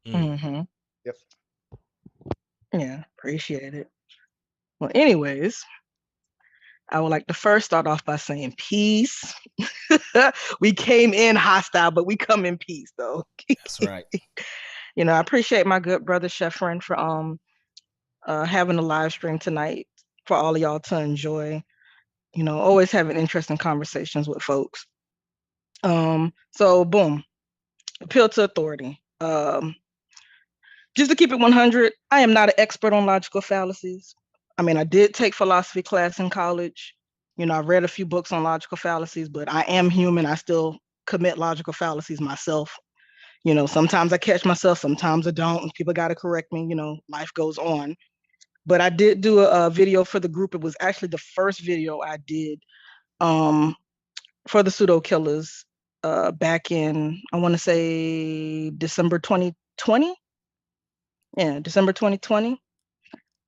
Mm. Mm-hmm. Yep. Yeah, appreciate it. Well, anyways, I would like to first start off by saying peace. We came in hostile, but we come in peace, though. That's right. I appreciate my good brother Sheffrin for having a live stream tonight for all of y'all to enjoy. Always having interesting conversations with folks. So boom, appeal to authority. Just to keep it 100, I am not an expert on logical fallacies. I mean, I did take philosophy class in college. I read a few books on logical fallacies, but I am human. I still commit logical fallacies myself. Sometimes I catch myself, sometimes I don't. People got to correct me. Life goes on. But I did do a video for the group. It was actually the first video I did um, for the pseudo killers back in, I want to say December 2020. Yeah, December 2020.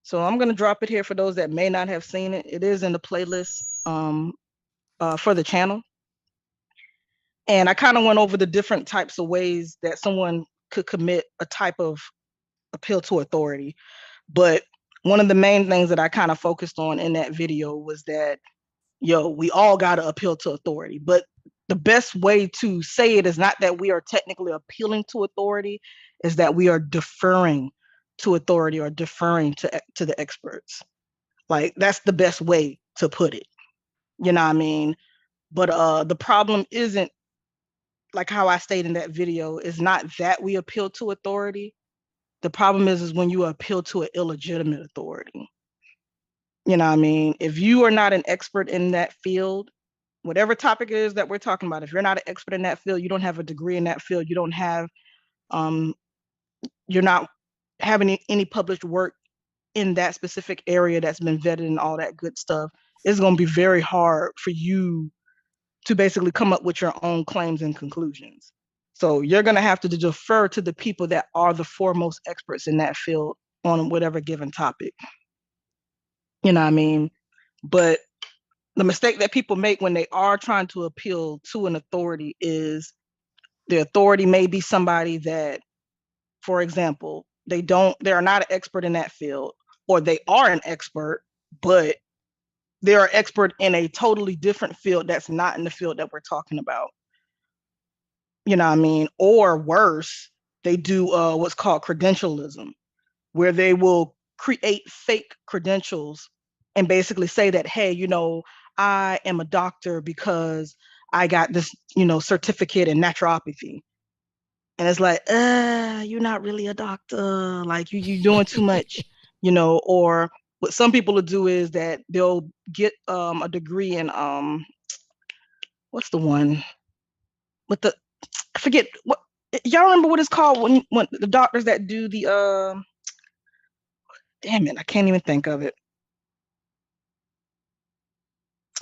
So I'm gonna drop it here for those that may not have seen it. It is in the playlist for the channel, and I kind of went over the different types of ways that someone could commit a type of appeal to authority. But one of the main things that I kind of focused on in that video was that, we all gotta appeal to authority. But the best way to say it is not that we are technically appealing to authority, is that we are deferring to authority or deferring to the experts. Like, that's the best way to put it. You know what I mean? But the problem isn't, like how I stated in that video, is not that we appeal to authority. The problem is when you appeal to an illegitimate authority. You know what I mean? If you are not an expert in that field, whatever topic it is that we're talking about, if you're not an expert in that field, you don't have a degree in that field, you don't have um you're not having any published work in that specific area that's been vetted and all that good stuff, it's going to be very hard for you to basically come up with your own claims and conclusions. So you're going to have to defer to the people that are the foremost experts in that field on whatever given topic. You know what I mean? But the mistake that people make when they are trying to appeal to an authority is the authority may be somebody that, for example, they're not an expert in that field, or they are an expert, but they're an expert in a totally different field that's not in the field that we're talking about. You know what I mean? Or worse, they do what's called credentialism, where they will create fake credentials and basically say that, hey, I am a doctor because I got this, certificate in naturopathy. And it's like, you're not really a doctor. Like, you're doing too much, or what some people will do is that they'll get a degree in what's the one with the, I forget what, y'all remember what it's called when the doctors that do the damn it, I can't even think of it.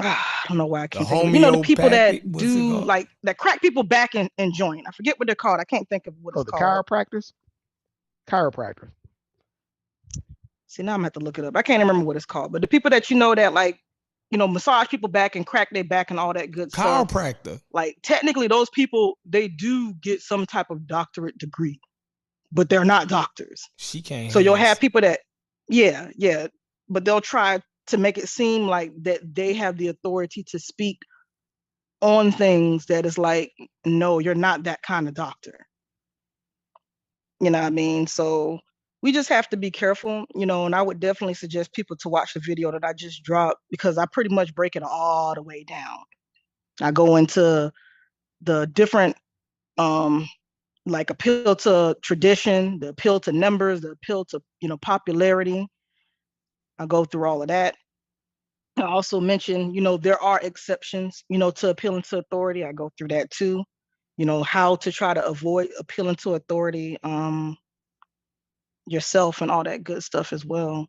I don't know why I The can't think of it. The people homeopathic, that what's it do called? like that crack people back and joint. I forget what they're called. I can't think of what Oh, it's the called. chiropractors. See, now I'm gonna have to look it up. I can't remember what it's called. But the people that that like, massage people back and crack their back and all that good stuff. Chiropractor. Like, technically, those people, they do get some type of doctorate degree, but they're not doctors. She can't So hear you'll us. have people that, yeah, but they'll try to make it seem like that they have the authority to speak on things that is like, no, you're not that kind of doctor. You know what I mean? So we just have to be careful, and I would definitely suggest people to watch the video that I just dropped, because I pretty much break it all the way down. I go into the different like appeal to tradition, the appeal to numbers, the appeal to, popularity. I go through all of that. I also mention, there are exceptions, to appealing to authority. I go through that too. How to try to avoid appealing to authority yourself and all that good stuff as well.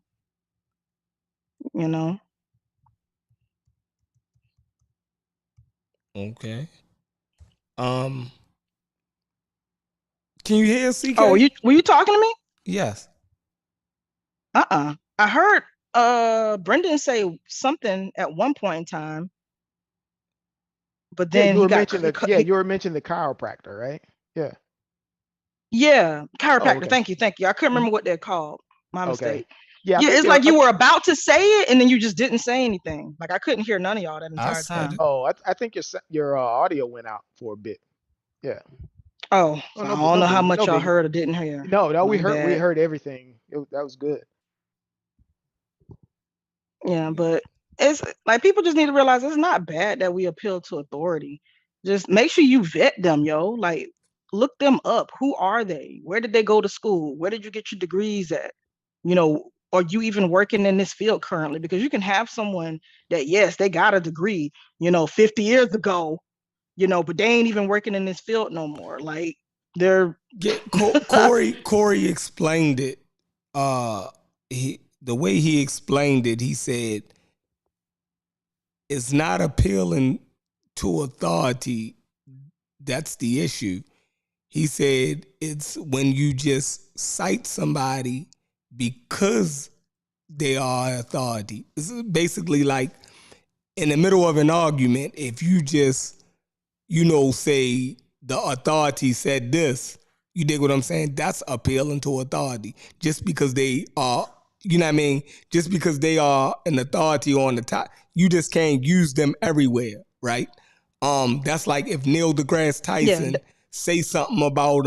You know. Okay. Um, can you hear CK? Oh, were you talking to me? Yes. I heard Brendan say something at one point in time, but Yeah, then you he were got mentioning you were mentioning the chiropractor, right? Yeah. yeah, Oh, chiropractor. okay. Thank you. I couldn't Mhm. remember what they're called. My Okay. mistake. Yeah, I Yeah, think it's they're. like you were about to say it and then you just didn't say anything. Like, I couldn't hear none of y'all that I entire said time. it. I think your audio went out for a bit. Yeah. Oh, Oh, so I no, don't no know how biggie, much no y'all biggie. heard or didn't hear. No, we My heard bad. everything. That was good. Yeah, but it's like people just need to realize it's not bad that we appeal to authority. Just make sure you vet them, yo. Like, look them up. Who are they? Where did they go to school? Where did you get your degrees at? Are you even working in this field currently? Because you can have someone that, yes, they got a degree, 50 years ago, but they ain't even working in this field no more. Like, They're Corey explained it. The way he explained it, he said it's not appealing to authority. That's the issue. He said it's when you just cite somebody because they are authority. This is basically like in the middle of an argument, if you just, say the authority said this, you dig what I'm saying? That's appealing to authority. Just because they are, you know what I mean? Just because they are an authority on the top, you just can't use them everywhere, right? That's like if Neil deGrasse Tyson say something about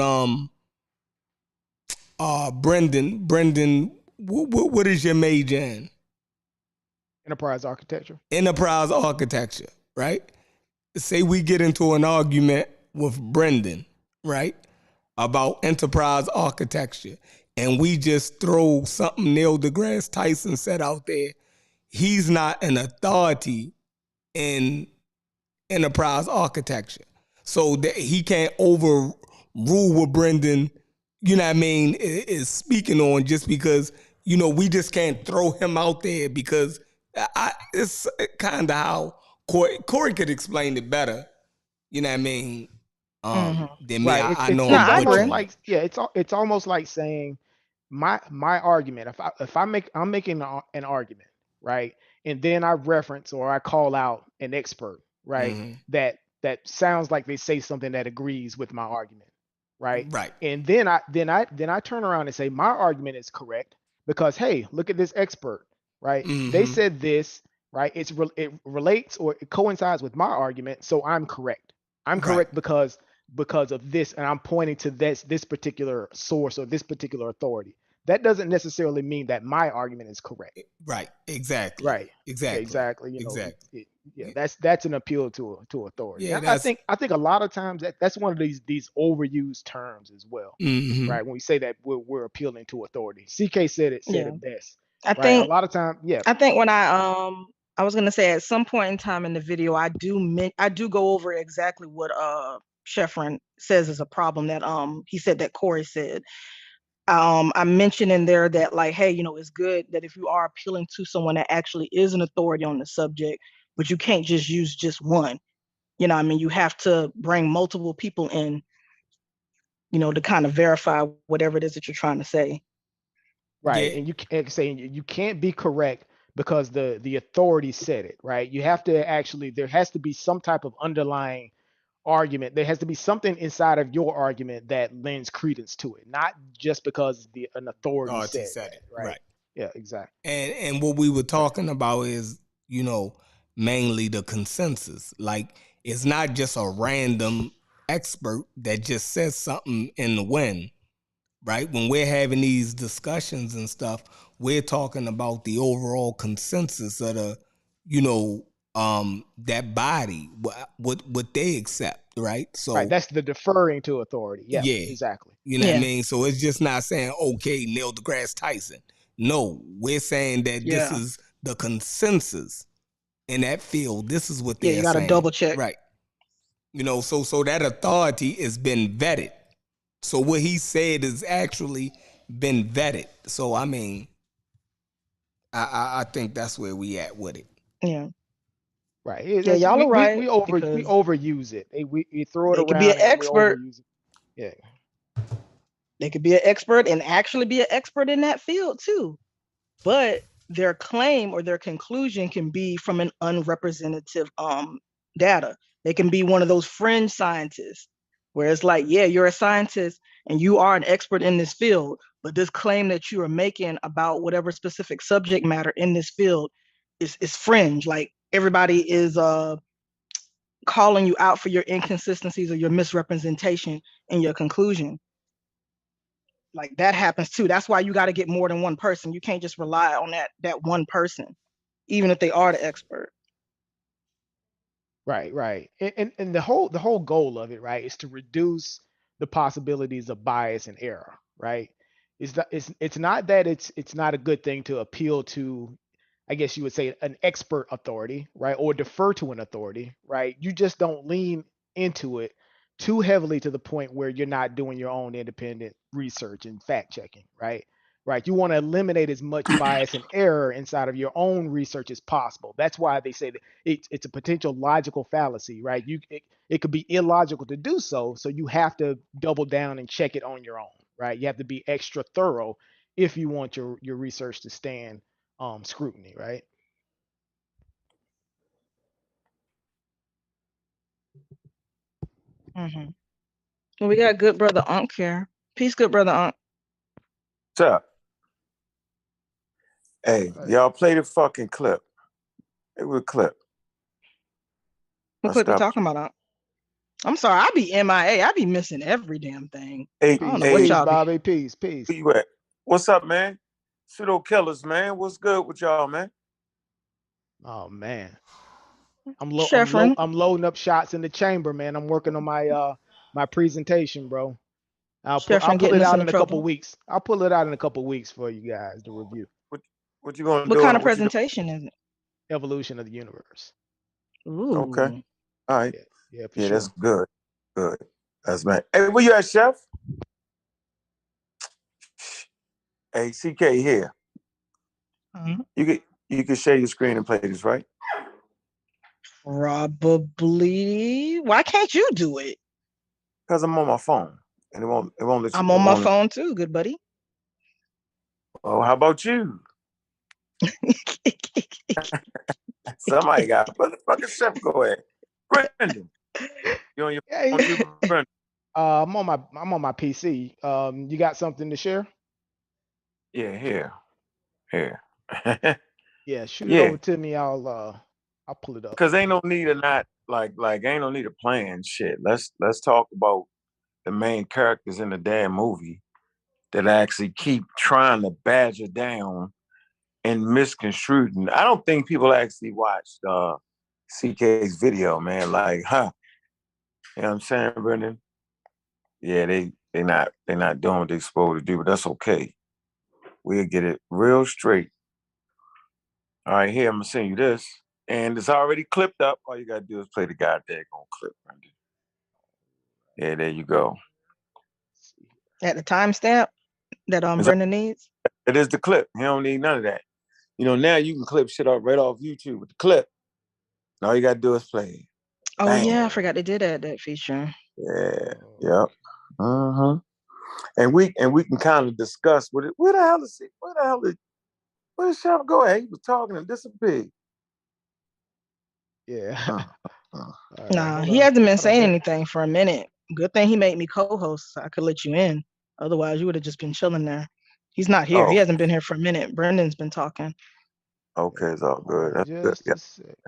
Brendan, what is your major in? Enterprise architecture. Enterprise architecture, right? Say we get into an argument with Brendan, right? About enterprise architecture. And we just throw something Neil deGrasse Tyson said out there. He's not an authority in enterprise architecture. So that he can't overrule what Brendan, you know what I mean, is speaking on just because, we just can't throw him out there because it's kind of how Corey could explain it better, you know what I mean, than me. Right. I It's know No, I'm I almost agree. butchering it. like, yeah, it's almost like saying my argument. I'm making an argument, right, and then I reference or I call out an expert, right, Mm-hmm. that sounds like they say something that agrees with my argument, right, Right. and then I turn around and say my argument is correct because hey, look at this expert, right? They Mm-hmm. said this, right? It relates or it coincides with my argument, so I'm correct. I'm Right. correct because of this, and I'm pointing to this particular source or this particular authority. That doesn't necessarily mean that my argument is correct. Right. Exactly. Right. Yeah, Exactly. exactly. Exactly. Yeah, that's an appeal to authority. Yeah, And I that's think I think a lot of times that's one of these overused terms as well. mm-hmm. Right? When we say that we're appealing to authority. CK said Yeah. it best. I Right? A think lot of time, yeah. I think when I was gonna say at some point in time in the video I do go over exactly what Sheffrin says is a problem that he said that Corey said. I mentioned in there that like, hey, it's good that if you are appealing to someone that actually is an authority on the subject, but you can't just use just one. I mean, you have to bring multiple people in, to kind of verify whatever it is that you're trying to say. Right. Yeah. And you can't say you can't be correct because the authority said it, right? You have to actually there has to be some type of underlying argument. There has to be something inside of your argument that lends credence to it, not just because an authority Artie said said that, it. right? Right. Yeah, exactly. And what we were Right. talking about is, mainly the consensus. Like it's not just a random expert that just says something in the wind, right? When we're having these discussions and stuff, we're talking about the overall consensus of the, that body, what they accept, right? Right. So That's the deferring to authority. Yeah, yeah, exactly. you know what I Yeah. mean? So it's just not saying, okay, Neil deGrasse Tyson. No, we're saying that this Yeah. is the consensus in that field. This is what Yeah, they're you got to saying. double check. Right. So that authority has been vetted. So what he said has actually been vetted. So I mean, I think that's where we at with it. Yeah. Right. Yeah, Yeah, that's y'all are we right we because overuse it. We throw it they could be an around and we expert. overuse it. Yeah. They could be an expert and actually be an expert in that field too. But their claim or their conclusion can be from an unrepresentative data. They can be one of those fringe scientists where it's like, yeah, you're a scientist and you are an expert in this field, but this claim that you are making about whatever specific subject matter in this field is fringe. Like everybody is calling you out for your inconsistencies or your misrepresentation in your conclusion. Like that happens too. That's why you got to get more than one person. You can't just rely on that one person, even if they are the expert. Right, right. And the whole goal of it, right, is to reduce the possibilities of bias and error, right? It's not that it's not a good thing to appeal to, I guess you would say, an expert authority, right? Or defer to an authority, right? You just don't lean into it too heavily to the point where you're not doing your own independent research and fact checking, right? Right. You want to eliminate as much bias and error inside of your own research as possible. That's why they say that it's a potential logical fallacy, right? It could be illogical to do so, so you have to double down and check it on your own, right? You have to be extra thorough if you want your research to stand scrutiny, right? Mm-hmm. Well, we got good brother Unc here. Peace, good brother Unc. What's up? Hey, Right. y'all play the fucking clip. It was a clip. What I clip we stopped. talking about, Unc? I'm sorry, I be MIA. I be missing every damn thing. Hey, I don't know Peace, what hey, peace, y'all be. Bobby. Peace, peace. where you at? What's up, man? Pseudo killers, man. What's good with y'all, man? Oh man. Chefrin. I'm loading up shots in the chamber, man. I'm working on my presentation, bro. I'll Chefrin pull getting it us out into in a couple trouble. weeks. I'll pull it out in a couple weeks for you guys to review. What what you gonna What do? kind of What you presentation is it? Evolution of the universe. doing? Okay. Ooh. All right. Yeah, yeah, for Yeah, that's sure. good. Good. That's man. Hey, where you at, Chef? Hey, CK here. Mhm. You can share your screen and play this, right? Probably. Why can't you do it? Because I'm on my phone. And it won't let you I'm it on my won't phone too, good buddy. oh, how about you? Somebody got motherfucking Chef. Go ahead. Brendan. You on your phone Yeah, too, Brendan? I'm on my PC. You got something to share? Yeah, here. Here. Yeah, shoot it Yeah. over to me. I'll pull it up. Cause ain't no need of not like ain't no need of playing shit. Let's talk about the main characters in the damn movie that actually keep trying to badger down and misconstrued. And I don't think people actually watched CK's video, man. Like, huh? You know what I'm saying, Brendan? Yeah, they not doing what they're supposed to do, but that's okay. We'll get it real straight. All right, here I'm gonna send you this, and it's already clipped up. All you gotta do is play the goddamn clip, Brendan. Yeah, there you go. At the timestamp that It's, Brenda needs. it is the clip. You don't need none of that. You know, now you can clip shit up right off YouTube with the clip. And all you gotta do is play it. Oh yeah, I Bam. forgot they did that feature. Yeah. Yep. Uh-huh. And we can kind of discuss what it. Where the hell is it? Where did Chef go at? He was talking and disappeared. Yeah. Uh, uh. All right, Nah, hold he on. hasn't been Hold on, saying man. anything for a minute. Good thing he made me co-host so I could let you in. Otherwise, you would have just been chilling there. He's not here. He Oh, hasn't been here for a minute. Brendan's been talking. okay, it's all Hold good. on That's good. just Yeah. a sec.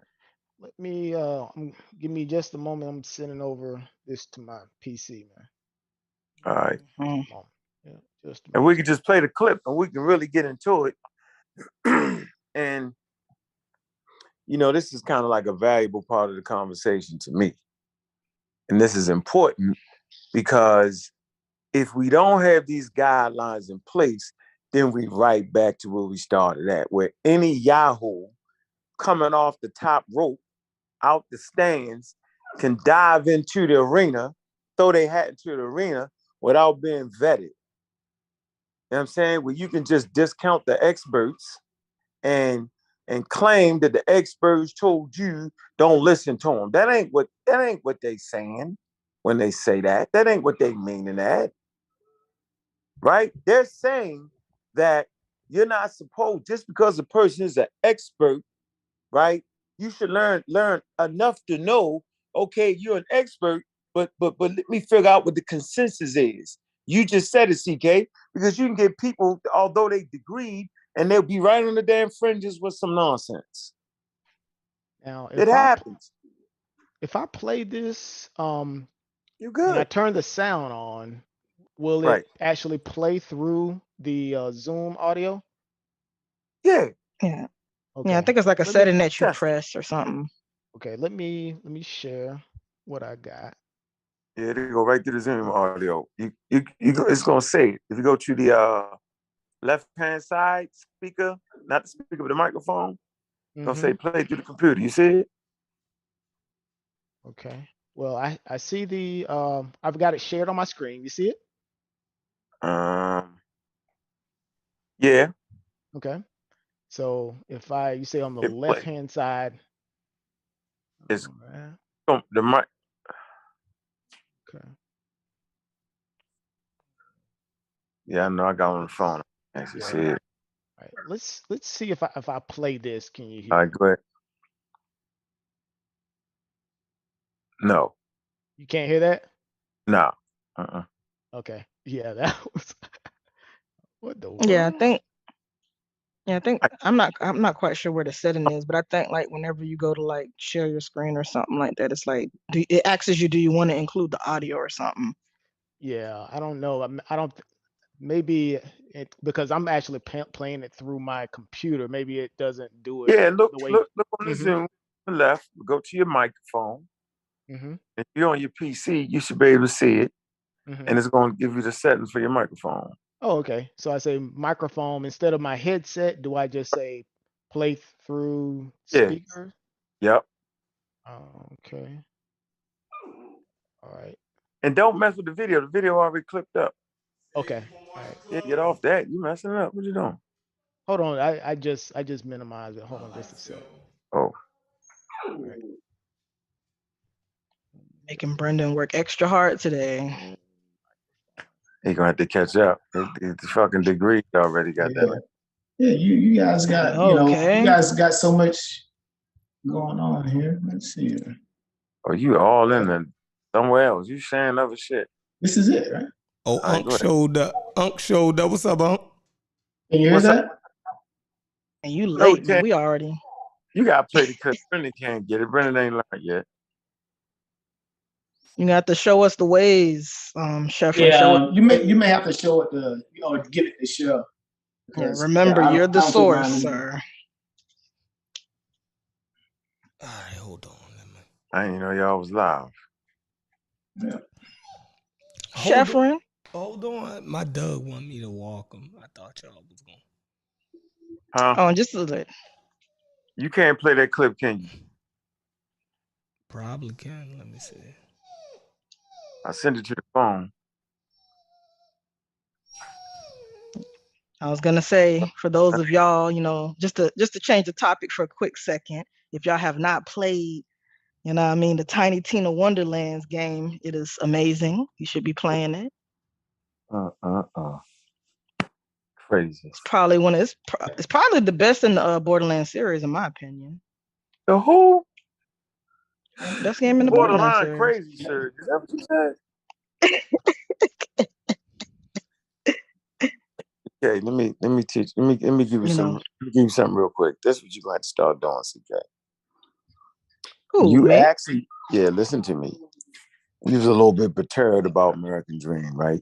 Let me give me just a moment. I'm sending over this to my PC, man. All right. Mhm. Come on. Yeah, just a And we moment. can just play the clip and we can really get into it. And you know, this is kind of like a valuable part of the conversation to me. And this is important because if we don't have these guidelines in place, then we right back to where we started at, where any Yahoo coming off the top rope out the stands can dive into the arena, throw their hat into the arena without being vetted. You know what I'm saying? Where you can just discount the experts and claim that the experts told you don't listen to them. That ain't what they saying when they say that. That ain't what they mean in that. Right? They're saying that you're not supposed just because a person is an expert, right? You should learn enough to know, okay, you're an expert, but let me figure out what the consensus is. You just said it, CK, because you can get people, although they degreed, and they'll be right on the damn fringes with some nonsense. Now, It happens. if I play this You and I good. turn the sound on, will it Right. actually play through the Zoom audio? Yeah. Yeah. Yeah, I Okay. think it's like a Let me setting that you Test it. press or something. okay, let me share what I got. Yeah, they go right through the Zoom audio. It's gonna say it. If you go to the left hand side speaker, not the speaker but the microphone, it's gonna Mm-hmm. say play through the computer. You see it? Okay. Well, I see the I've got it shared on my screen. You see it? Yeah. Okay. So if you say on the It left play. hand side, It's all right, the mic. okay. Yeah, I know. I got on the phone. I actually see it. All right. Let's see if I play this, can you All hear right, it? go ahead. No. You can't hear that? No. Okay. Yeah, that was what the Yeah, I world? think. Yeah, I think I'm not quite sure where the setting is, but I think like whenever you go to like share your screen or something like that, it's like it asks you, do you want to include the audio or something? Yeah, I don't know. I don't maybe it because I'm actually playing it through my computer. Maybe it doesn't do it Yeah, the way. look on the Mm-hmm. Zoom on the left. Go to your microphone. Mm-hmm. If you're on your PC, you should be able to see it, Mm-hmm. and it's going to give you the settings for your microphone. Oh, okay. So I say microphone instead of my headset. Do I just say play through Yeah. speaker? Yep. Okay. All right. And don't mess with the video. The video already clipped up. Okay. All right. Yeah, get off that. You messing it up. What you doing? Hold on. I just minimized it. Hold on just a sec. Oh. All right. Making Brendan work extra hard today. He gonna have to catch up. The fucking degree already got that. Yeah, you guys got Okay. you guys got so much going on here. Let's see. Oh, you all in there somewhere else. You sharing other shit. This is it, right? Oh, All right, Unc go ahead. showed up. Unc showed up. What's up, Unc? Can you hear What's up? that? And you No, late, man. We already. You gotta play the clip. Brendan can't get it. Brendan ain't learned yet. You got to show us the ways, Chef. Yeah, you may have to show it to give it to show. Yeah, remember, you're the source, sir. All right, hold on. I didn't know y'all was live. Yeah. Chefrin. Hold on. My dog want me to walk him. I thought y'all was going. Huh? Oh, just a little. You can't play that clip, can you? Probably can. Let me see. I sent it to the phone. I was gonna say, for those of y'all, just to change the topic for a quick second, if y'all have not played, the Tiny Tina Wonderlands game, it is amazing. You should be playing it. Crazy. It's probably it's probably the best in the Borderlands series, in my opinion. The who? Best game in the Borderlands series. Crazy series. Is that what you said? Okay, let me teach. Let me give you some. Let me give you something real quick. That's what you're going to have to start doing, CK. You actually, listen to me. You was a little bit perturbed about American Dream, right?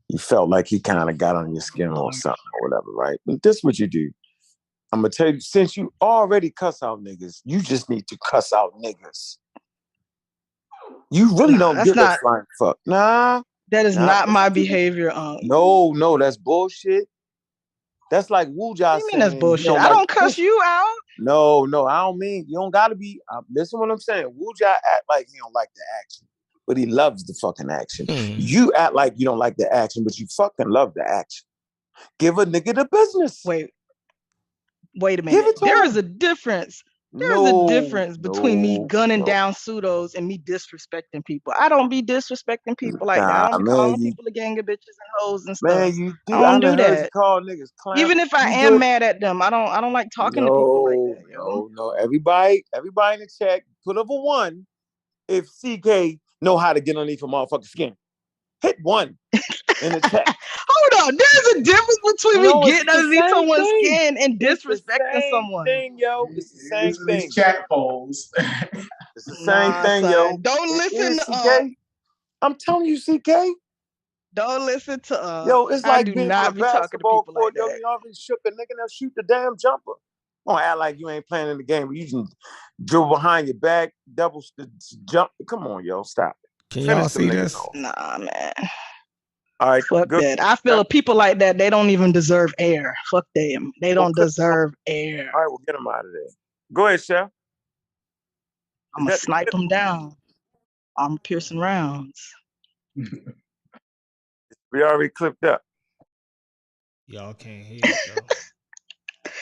You felt like he kind of got on your skin or something or whatever, right? But this is what you do. I'm gonna tell you, since you already cuss out niggas, you just need to cuss out niggas. You really don't give a flying fuck. Nah. That is not my behavior. No, that's bullshit. That's like Wuja saying. That's bullshit. I don't cuss you out. No, I don't mean you don't gotta be. Listen what I'm saying. Wuja act like he don't like the action, but he loves the fucking action. You act like you don't like the action, but you fucking love the action. Give a nigga the business. Wait a minute. There is a difference. There's a difference between me gunning down pseudos and me disrespecting people. I don't be disrespecting people like that. I don't be calling people a gang of bitches and hoes and stuff. Man, you do. I don't do heard that. You call niggas clowns. Even if I am mad at them, I don't like talking to people like that. No. Everybody in the chat, put up a 1 if CK know how to get underneath a motherfucking skin. Hit 1 in the chat. Hold on, there's a difference between me getting underneath someone's skin and disrespecting someone. It's the same thing. These chat polls. It's the same thing, yo. Don't listen to CK. I'm telling you, CK. Don't listen to Yo, it's like I do being not on a be talking to basketball people court. like Yo, that. you already shook a nigga that shoot the damn jumper. Don't act like you ain't playing in the game, but you can dribble behind your back, double jump. Come on, yo, stop it. Can y'all see this? Nah, man. All right, fuck that. I feel people like that, they don't even deserve air. Fuck them. They don't deserve air. All right, we'll get them out of there. Go ahead, Chef. I'm gonna snipe them down. armor piercing rounds. We already clipped up. Y'all can't hear it though.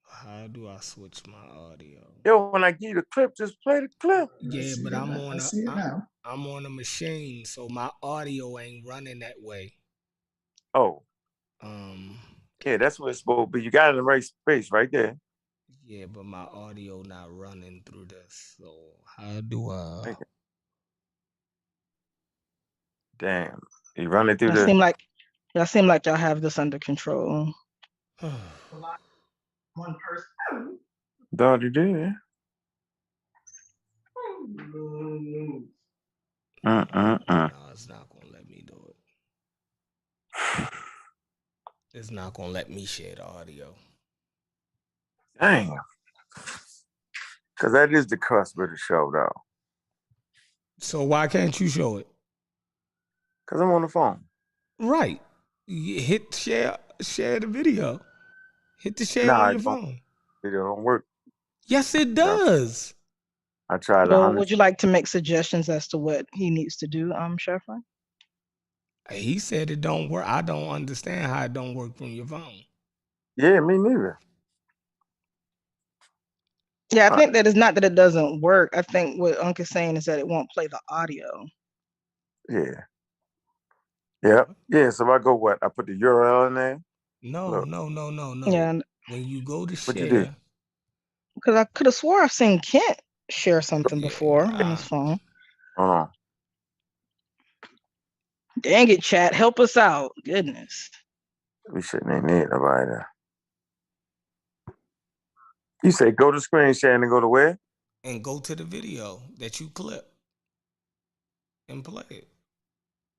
How do I switch my audio? Yo, when I give you the clip, just play the clip. Yeah, but I'm on I see it now. I'm on a machine, so my audio ain't running that way. Oh, Um, yeah, that's what it's supposed to be. You got it in the right space right there. yeah, but my audio not running through this. So how do I? Okay. Damn, you running through Y'all seem like y'all have this under control. One person. Thought you did. No, it's not gonna let me do it. It's not gonna let me share the audio. Damn. Because that is the cusp of the show, though. So why can't you show it? Because I'm on the phone. Right. You hit share the video. Hit the share on your phone. It don't work. Yes, it does. I tried Well, 100. would you like to make suggestions as to what he needs to do, Sheriff? He said it don't work. I don't understand how it don't work from your phone. Yeah, me neither. Yeah, I think that it's not that it doesn't work. I think what Unc is saying is that it won't play the audio. Yeah. Yeah. Yeah. So I go what? I put the URL in there. No. Yeah, When you go to What you do? share, because I could have swore I've seen Kent share something Yeah, before on his phone. Hold on. Dang it, chat. Help us out. Goodness. We shouldn't even need nobody there. You say go to screen share and go to where? and go to the video that you clip and play it.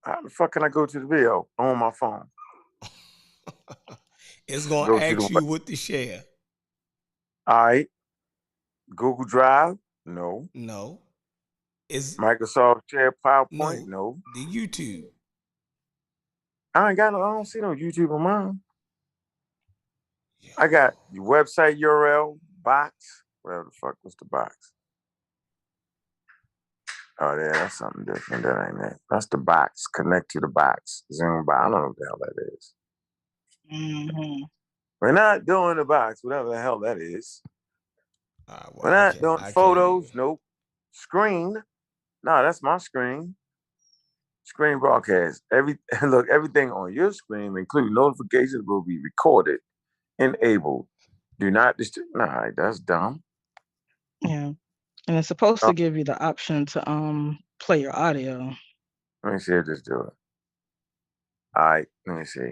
How the fuck can I go to the video on my phone? It's gonna Go to ask the you what to share. All right. Google Drive? No. No. It's Microsoft Share PowerPoint? No. the YouTube. I don't see no YouTube on mine. I got your website URL, box, whatever the fuck was the box. Oh, yeah, that's something different. That ain't it. That's the box. Connect to the box. Zoom box. I don't know what the hell that is. Mm-hmm. We're not doing the box, whatever the hell that is. Well, We're not doing photos. Nope. Screen. No, that's my screen. Screen broadcast. Everything on your screen, including notifications, will be recorded, enabled. Do not disturb. Nah, that's dumb. Yeah. And it's supposed to give you the option to play your audio. Let me see if this do it. All right, let me see.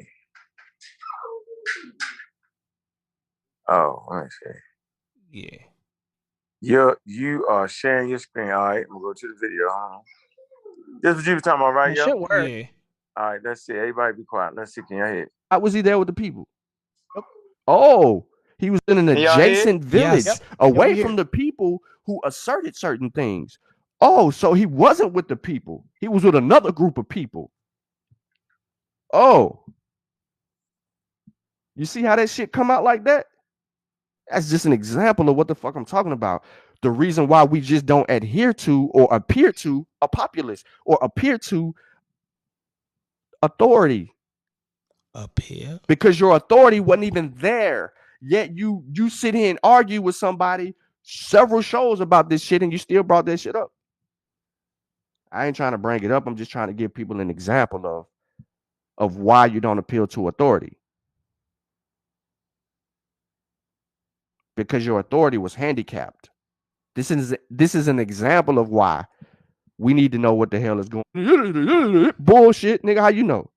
Oh, let me see. Yeah. You are sharing your screen. All right, I'm gonna go to the video. This is what you were talking about, right, yo? It should work. Yeah. All right, let's see. Everybody be quiet. Let's see. Can y'all hear? How was he there with the people? Oh, he was in an adjacent village away from the people who asserted certain things. Oh, so he wasn't with the people. He was with another group of people. Oh, you see how that shit come out like that? That's just an example of what the fuck I'm talking about. The reason why we just don't adhere to or appear to a populace or appear to authority. Up here? Because your authority wasn't even there. Yet you sit here and argue with somebody several shows about this shit and you still brought that shit up. I ain't trying to bring it up. I'm just trying to give people an example of why you don't appeal to authority. Because your authority was handicapped. This is an example of why we need to know what the hell is going on. Bullshit, nigga. How you know?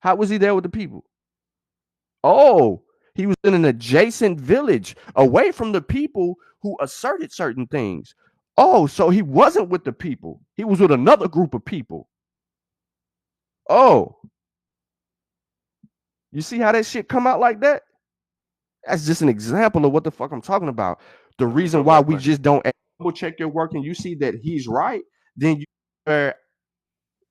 How was he there with the people? Oh, he was in an adjacent village away from the people who asserted certain things. Oh, so he wasn't with the people. He was with another group of people. Oh, you see how that shit come out like that? That's just an example of what the fuck I'm talking about. The reason why we just don't double check your work and you see that he's right, then you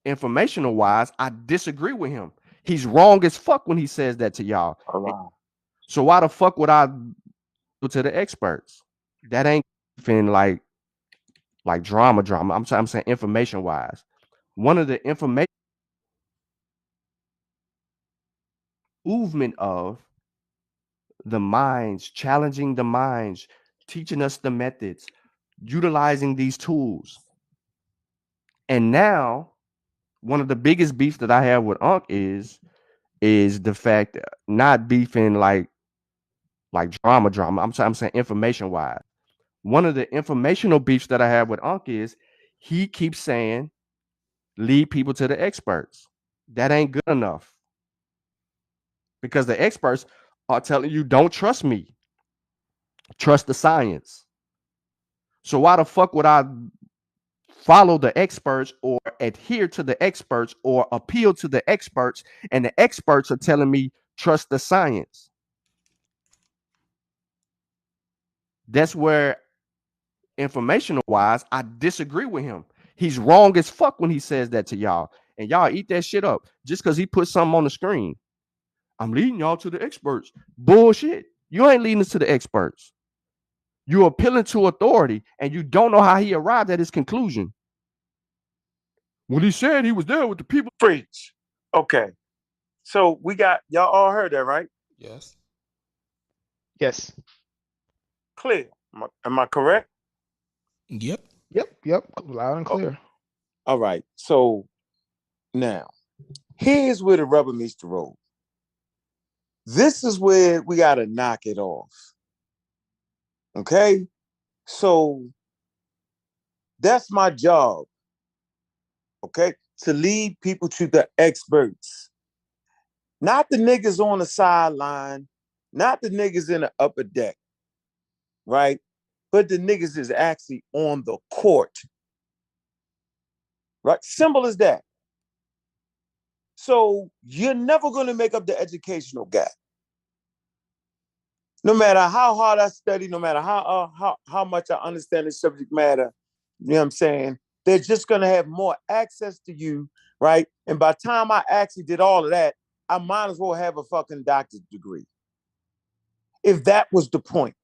informational wise, I disagree with him. He's wrong as fuck when he says that to y'all. So why the fuck would I go to the experts? That ain't like like drama. I'm saying information wise. One of the information movement of the minds, challenging the minds, teaching us the methods, utilizing these tools. And now, one of the biggest beefs that I have with Unc is the fact not beefing like drama. I'm saying information wise. One of the informational beefs that I have with Unc is he keeps saying lead people to the experts. That ain't good enough because the experts are telling you don't trust me, trust the science. So why the fuck would I follow the experts or adhere to the experts or appeal to the experts and the experts are telling me trust the science? That's where informational wise I disagree with him. He's wrong as fuck when he says that to y'all, and y'all eat that shit up just because he put something on the screen. I'm leading y'all to the experts. Bullshit. You ain't leading us to the experts. You're appealing to authority and you don't know how he arrived at his conclusion. Well, he said he was there with the people. Preach. Okay. So we got, y'all all heard that, right? Yes. Yes. Clear. Am I correct? Yep. Yep. Loud and clear. All right. So now, here's where the rubber meets the road. This is where we got to knock it off. Okay? So that's my job. Okay? To lead people to the experts. Not the niggas on the sideline, not the niggas in the upper deck, right? But the niggas is actually on the court. Right? Simple as that. So you're never going to make up the educational gap. No matter how hard I study, no matter how much I understand the subject matter, you know what I'm saying? They're just going to have more access to you, right? And by the time I actually did all of that, I might as well have a fucking doctorate degree. If that was the point.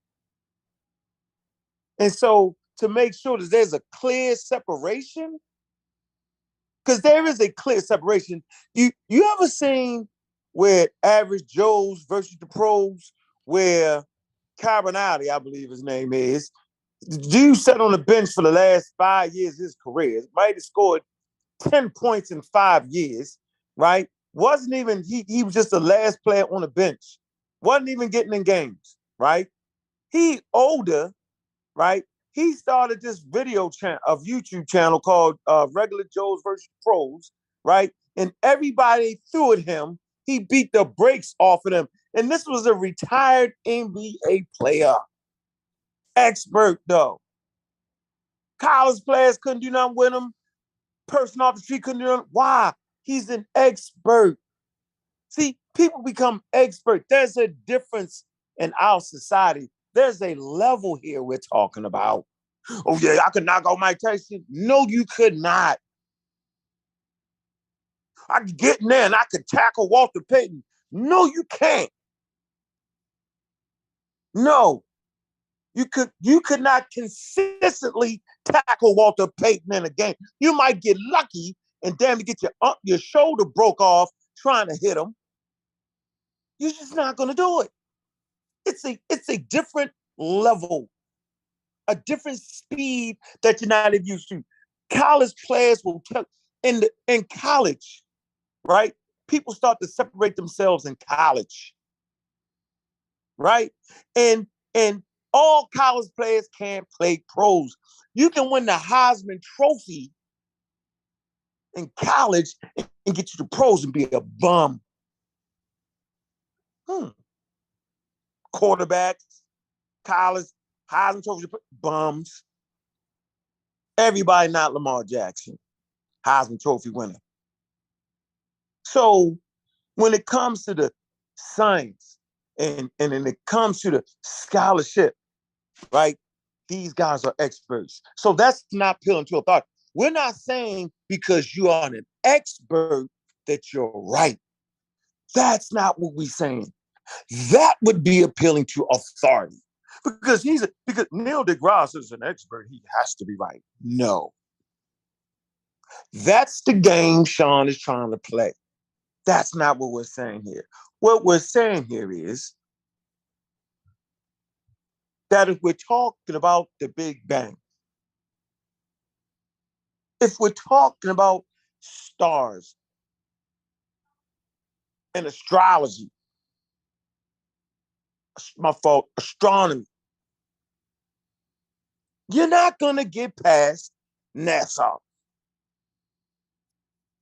And so to make sure that there's a clear separation, because there is a clear separation. You ever seen where average Joes versus the pros, where Carbonati, I believe his name is, the dude sat on the bench for the last 5 years of his career. Might have scored 10 points in 5 years, right? Wasn't even, he was just the last player on the bench. Wasn't even getting in games, right? He older, right? He started this video of YouTube channel called Regular Joes versus Pros, right? And everybody threw at him. He beat the brakes off of them. And this was a retired NBA player. Expert, though. College players couldn't do nothing with him. Person off the street couldn't do nothing. Why? He's an expert. See, people become expert. There's a difference in our society. There's a level here we're talking about. Oh, yeah, I could knock out Mike Tyson. No, you could not. I could get in there and I could tackle Walter Payton. No, you can't. No. You could not consistently tackle Walter Payton in a game. You might get lucky and damn to get your shoulder broke off trying to hit him. You're just not going to do it. It's a different level, a different speed that you're not used to. College players will tell in college, right? People start to separate themselves in college, right? And all college players can't play pros. You can win the Heisman Trophy in college and get you to pros and be a bum. Quarterbacks, college, Heisman Trophy, bums. Everybody not Lamar Jackson, Heisman Trophy winner. So when it comes to the science and when it comes to the scholarship, right? These guys are experts. So that's not appealing to authority. We're not saying because you are an expert that you're right. That's not what we're saying. That would be appealing to authority. Because because Neil deGrasse is an expert, he has to be right. No. That's the game Sean is trying to play. That's not what we're saying here. What we're saying here is that if we're talking about the Big Bang, if we're talking about stars and astrology, my fault, astronomy, you're not going to get past NASA.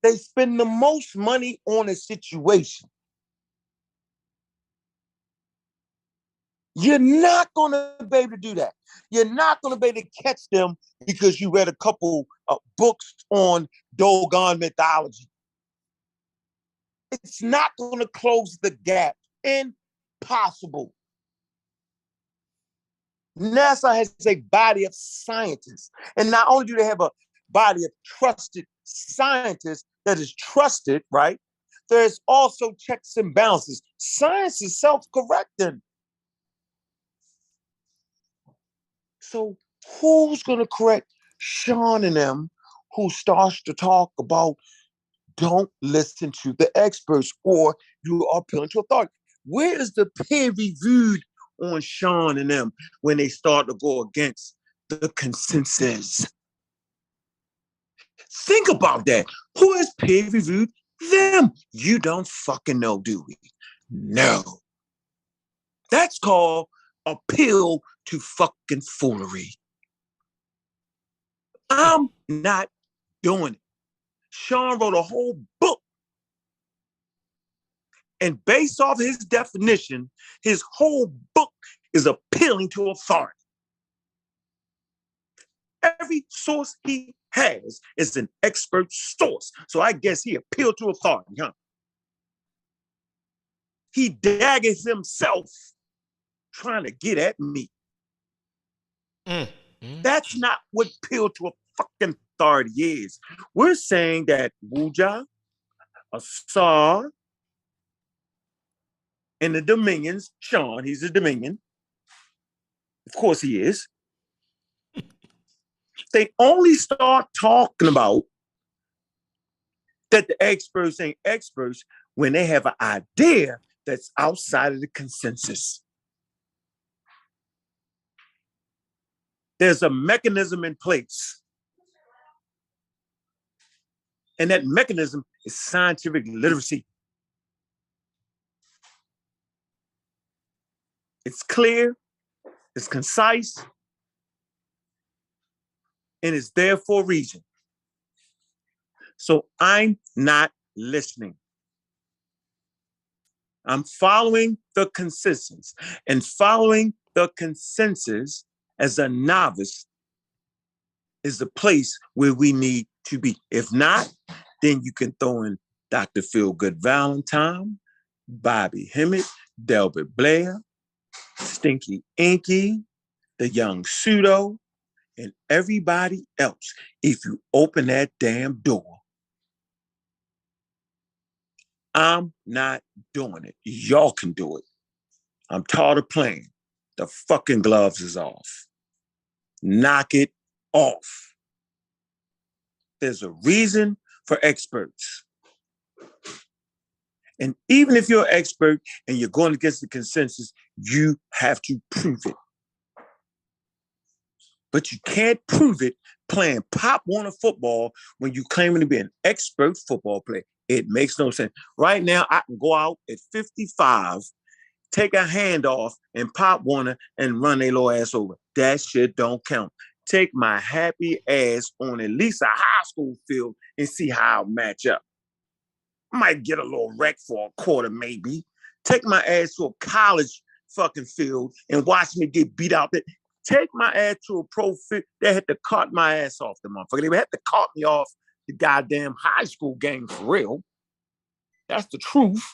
They spend the most money on a situation. You're not going to be able to do that. You're not going to be able to catch them because you read a couple books on Dogon mythology. It's not going to close the gap. Impossible. NASA has a body of scientists. And not only do they have a body of trusted scientists that is trusted, right? There's also checks and balances. Science is self-correcting. So who's going to correct Sean and them who starts to talk about don't listen to the experts or you are appealing to authority? Where is the peer reviewed on Sean and them when they start to go against the consensus? Think about that. Who has peer reviewed them? You don't fucking know, do we? No. That's called appeal to fucking foolery. I'm not doing it. Sean wrote a whole book. And based off his definition, his whole book is appealing to authority. Every source he has is an expert source. So I guess he appealed to authority, huh? He daggers himself trying to get at me. That's not what appeal to a fucking authority is. We're saying that Wuja, Asar, and the Dominions, Sean, he's a Dominion. Of course he is. They only start talking about that the experts ain't experts when they have an idea that's outside of the consensus. There's a mechanism in place. And that mechanism is scientific literacy. It's clear, it's concise, and it's there for a reason. So I'm not listening. I'm following the consensus. And following the consensus as a novice is the place where we need to be. If not, then you can throw in Dr. Feelgood Valentine, Bobby Hemmett, Delbert Blair, Stinky Inky, the young pseudo, and everybody else. If you open that damn door, I'm not doing it. Y'all can do it. I'm tired of playing. The fucking gloves is off. Knock it off. There's a reason for experts. And even if you're an expert and you're going against the consensus, you have to prove it. But you can't prove it playing Pop Warner football when you claiming to be an expert football player. It makes no sense. Right now, I can go out at 55, take a handoff and Pop Warner and run a little ass over. That shit don't count. Take my happy ass on at least a high school field and see how I'll match up. Might get a little wreck for a quarter, maybe. Take my ass to a college fucking field and watch me get beat out there. Take my ass to a pro field. They had to cart my ass off the motherfucker. They had to cart me off the goddamn high school game for real. That's the truth.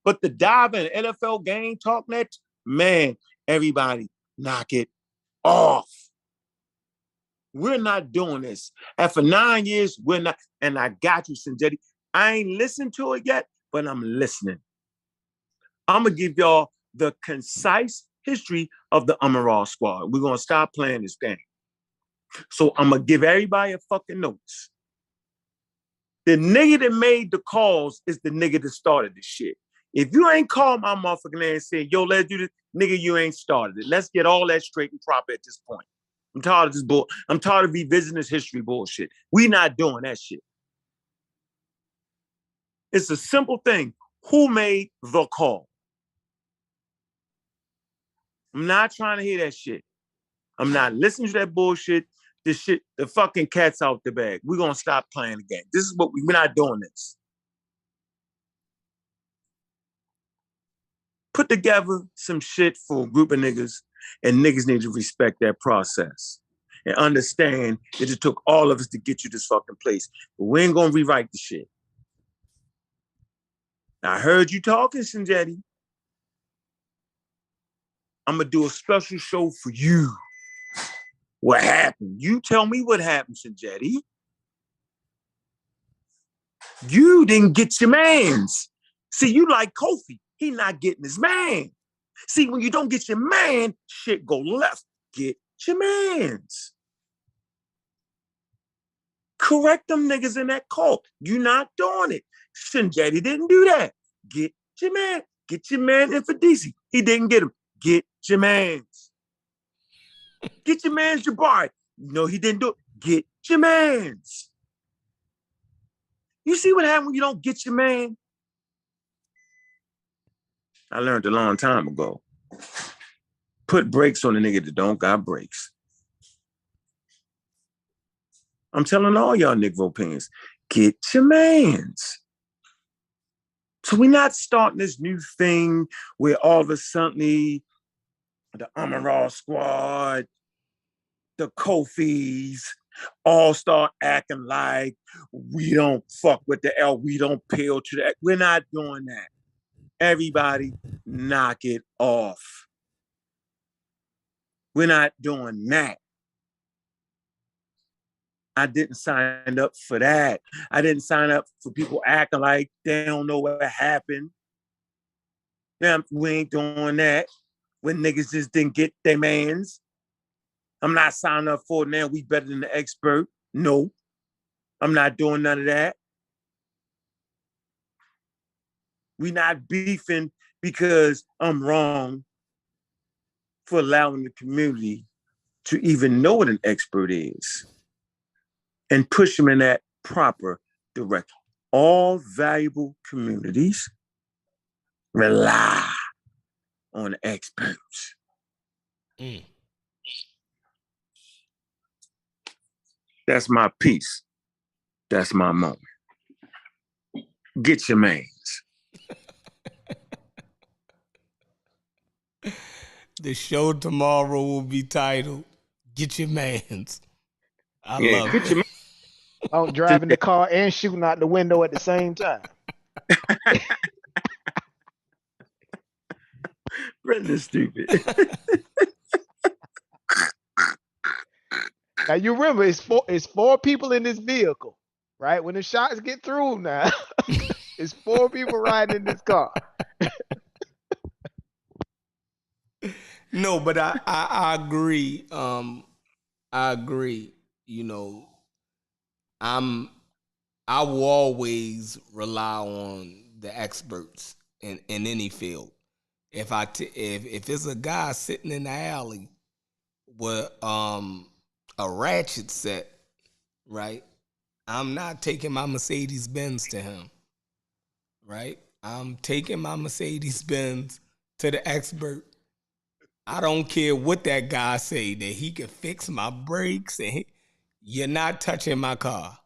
But the dive in an NFL game talk net, man, everybody knock it off. We're not doing this. And for 9 years, we're not. And I got you, Sinjetti. I ain't listened to it yet, but I'm listening. I'm going to give y'all the concise history of the Amaral squad. We're gonna stop playing this game. So I'm gonna give everybody a fucking notice. The nigga that made the calls is the nigga that started the shit. If you ain't called my motherfucking name and said, yo, let's do this, nigga, you ain't started it. Let's get all that straight and proper at this point. I'm tired of this bull. I'm tired of revisiting this history bullshit. We not doing that shit. It's a simple thing. Who made the call? I'm not trying to hear that shit. I'm not listening to that bullshit. This shit, the fucking cat's out the bag. We're gonna stop playing the game. This is what we're not doing this. Put together some shit for a group of niggas, and niggas need to respect that process and understand that it took all of us to get you this fucking place. But we ain't gonna rewrite the shit. I heard you talking, Sinjetti. I'm gonna do a special show for you. What happened? You tell me what happened, Sinjetti. You didn't get your mans. See, you like Kofi. He not getting his man. See, when you don't get your man, shit go left. Get your mans. Correct them niggas in that cult. You not doing it. Sinjetti didn't do that. Get your man. Get your man in for DC. He didn't get him. Get your mans. Get your mans Jabari. No, he didn't do it. Get your mans. You see what happens when you don't get your man? I learned a long time ago. Put brakes on the nigga that don't got brakes. I'm telling all y'all Negro opinions, get your mans. So we're not starting this new thing where all of a sudden the Amaral squad, the Kofis, all start acting like we don't fuck with the L, we don't peel to the X. We're not doing that. Everybody knock it off. We're not doing that. I didn't sign up for that. I didn't sign up for people acting like they don't know what happened. Yeah, we ain't doing that. When niggas just didn't get their mans. I'm not signing up for it now. We better than the expert. No, I'm not doing none of that. We not beefing because I'm wrong for allowing the community to even know what an expert is and push them in that proper direction. All valuable communities rely on experts. That's my piece. That's my moment. Get your mans. The show tomorrow will be titled "Get Your Mans." I love get it. your man. I'm driving the car and shooting out the window at the same time. Brenda's stupid. Now you remember it's four people in this vehicle, right? When the shots get through now, it's 4 people riding in this car. No, but I agree. I agree. You know, I will always rely on the experts in any field. If it's a guy sitting in the alley with a ratchet set, right? I'm not taking my Mercedes Benz to him, right? I'm taking my Mercedes Benz to the expert. I don't care what that guy say, that he can fix my brakes and you're not touching my car.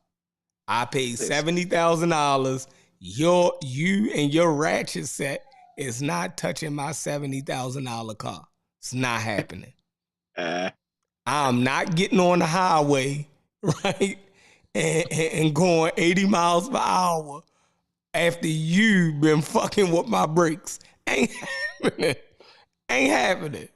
I paid $70,000. You and your ratchet set is not touching my $70,000 car. It's not happening. I'm not getting on the highway, right? And going 80 miles per hour after you been fucking with my brakes. Ain't happening. Ain't happening.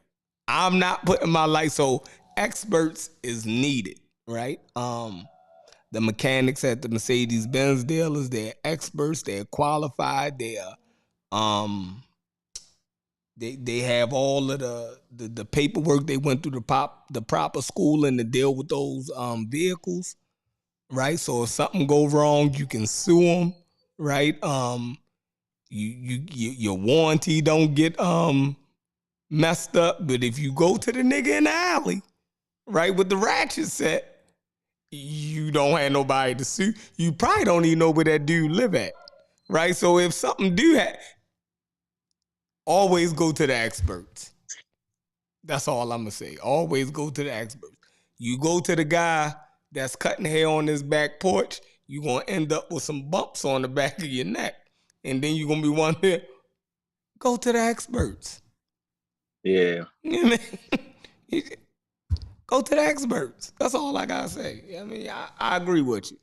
I'm not putting my life. So experts is needed, right? The mechanics at the Mercedes-Benz dealers, they're experts, they're qualified, They have all of the paperwork. They went through the proper schooling to deal with those vehicles, right? So if something go wrong, you can sue them, right? Your warranty don't get messed up. But if you go to the nigga in the alley, right, with the ratchet set, you don't have nobody to sue. You probably don't even know where that dude live at, right? So if something do happen, always go to the experts. That's all I'm gonna say. Always go to the experts. You go to the guy that's cutting hair on his back porch, you're gonna end up with some bumps on the back of your neck. And then you're gonna be wondering, go to the experts. Yeah. You know what I mean? Go to the experts. That's all I gotta say. I mean, I agree with you.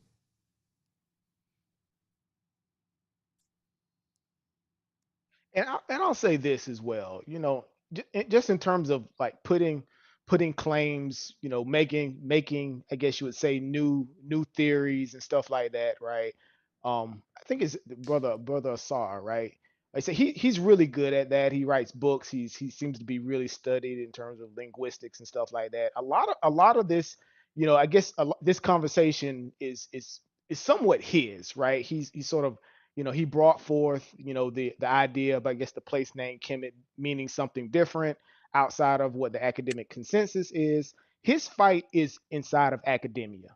And I'll say this as well. You know, just in terms of like putting claims, you know, making I guess you would say new theories and stuff like that, right? I think it's the brother Asar, right? I say he's really good at that. He writes books. He seems to be really studied in terms of linguistics and stuff like that. A lot of this, you know, I guess this conversation is somewhat his, right? He's sort of, you know, he brought forth, you know, the idea of, I guess, the place name Kemet meaning something different outside of what the academic consensus is. His fight is inside of academia,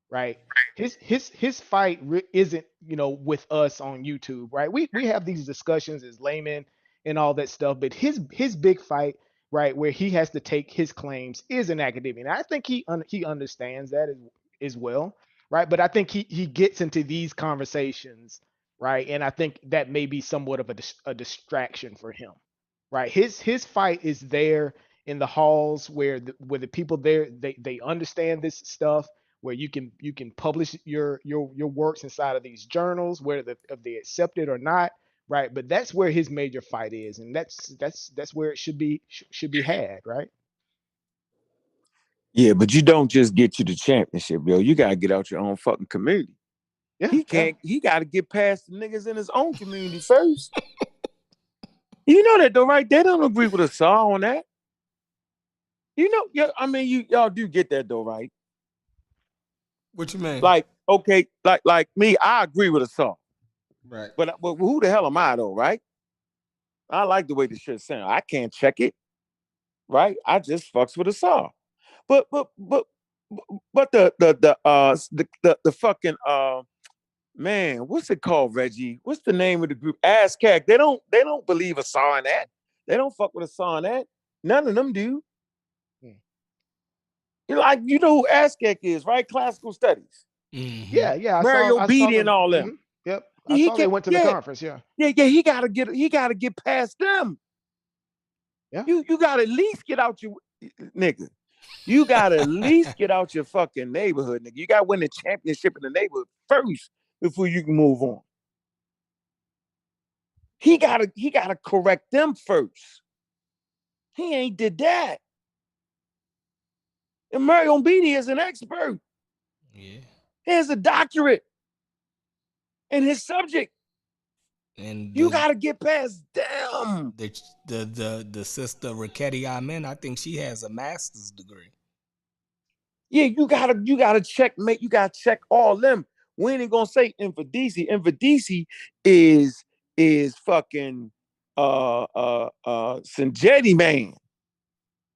right? His fight isn't, you know, with us on YouTube, right? We have these discussions as laymen and all that stuff, but his big fight, right, where he has to take his claims is in academia. And I think he understands that as well, right? But I think he gets into these conversations, right? And I think that may be somewhat of a distraction for him, right? His fight is there in the halls where the people there they understand this stuff, where you can publish your works inside of these journals, whether if they accept it or not, right? But that's where his major fight is, and that's where it should be had, right? Yeah, but you don't just get you the championship, yo. You gotta get out your own fucking community. Yeah, He yeah. can't. He got to get past the niggas in his own community first. You know that though, right? They don't agree with us all on that. You know, yeah. I mean, y'all do get that though, right? What you mean? Like, okay, like me, I agree with us all. Right. But who the hell am I though, right? I like the way the shit sound. I can't check it, right? I just fucks with us all. But but but but the fucking man, what's it called, Reggie? What's the name of the group? ASCAC. They don't believe a saw in that. They don't fuck with a saw in that. None of them do. Hmm. You know who ASCAC is, right? Classical studies. Mm-hmm. Yeah, yeah. Mario I saw Beatty and them. all them. Yep, I Yeah, he saw they can, went to the yeah, conference. Yeah, yeah. He gotta get past them. yeah. You gotta at least get out your nigga. You gotta at least get out your fucking neighborhood, nigga. You gotta win the championship in the neighborhood first before you can move on. He gotta correct them first. He ain't did that. And Mario Beatty is an expert. Yeah. He has a doctorate in his subject. And You gotta get past them. the sister Raketti Amen, I think she has a master's degree. Yeah, you gotta checkmate. You gotta check all them. We ain't gonna say Infidisi. Infidisi is fucking Sanjetti man,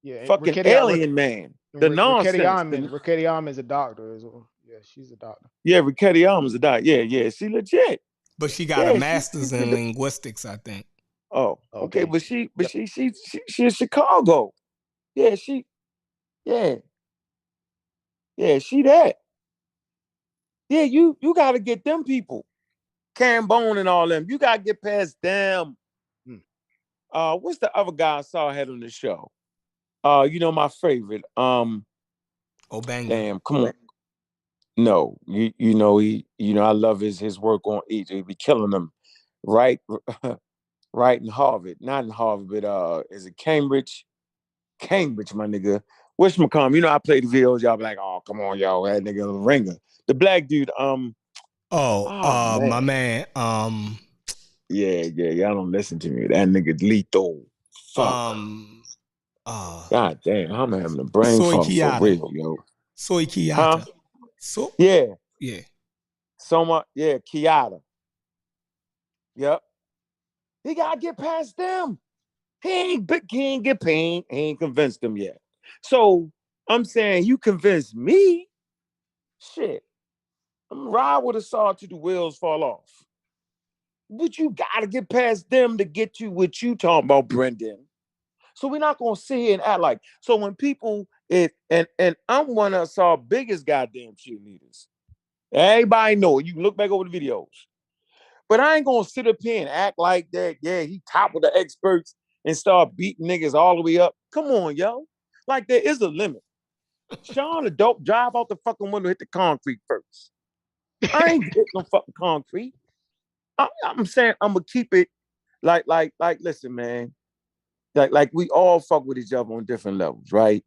Yeah, fucking alien man. The Rickety nonsense. Alman. Rickety Alman is a doctor as well. Yeah, she's a doctor. Yeah, Rickety Alman's a doc. Yeah, she legit. But she got a Yeah, master's in linguistics, I think. oh, okay, Okay. but she Yep. she in Chicago. Yeah, yeah, she that. Yeah, you gotta get them people. Cambone and all them. You gotta get past them. Hmm. What's the other guy I saw ahead on the show? You know my favorite. Obanga. Damn, come on. No, you know I love his work on each. He be killing them, right? Right in Harvard, not in Harvard, but is it Cambridge? Cambridge, my nigga. Wish McComb. You know I play the videos. Y'all be like, oh come on, y'all, that nigga a ringer. The black dude. Oh My man. man. Yeah. Y'all don't listen to me. That nigga lethal. Fuck. Uh, God damn, I'm having a brain Soy fart for Kiata. real, yo. Soy Huh? Kiata. So Yeah. yeah. Yeah, Kiata. Yep. He gotta get past them. He ain't get pain. He ain't convinced them yet. So I'm saying you convinced me. Shit. I'm ride with a saw till the wheels fall off. But you gotta get past them to get you what you talking about, Brendan. So we're not gonna sit here and act like so when people and I'm one of our biggest goddamn cheerleaders. Everybody know it. You can look back over the videos. But I ain't gonna sit up here and act like that. Yeah, he top of the experts and start beating niggas all the way up. Come on, yo. Like there is a limit. Sean, the dope, drive out the fucking window, hit the concrete first. I ain't hitting no fucking concrete. I'm saying I'm gonna keep it like. Listen, man. Like we all fuck with each other on different levels, right?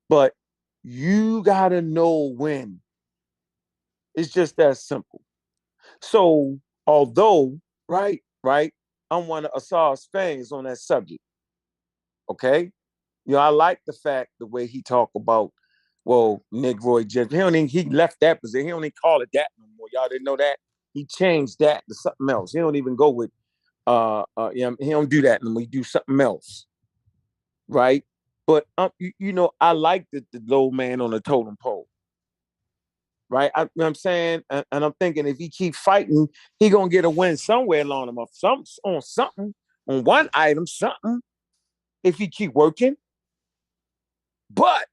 But you gotta know when. It's just that simple. So, although, right, I'm one of Asar's fans on that subject. Okay, I like the fact the way he talked about, well, Negroid just he left that position. He don't even call it that no more. Y'all didn't know that. He changed that to something else. He don't even go with he don't do that anymore. He do something else, right? But I like the low man on the totem pole. Right, you know what I'm saying, and I'm thinking if he keep fighting, he gonna get a win somewhere along him, on something, on one item, something. If he keep working, but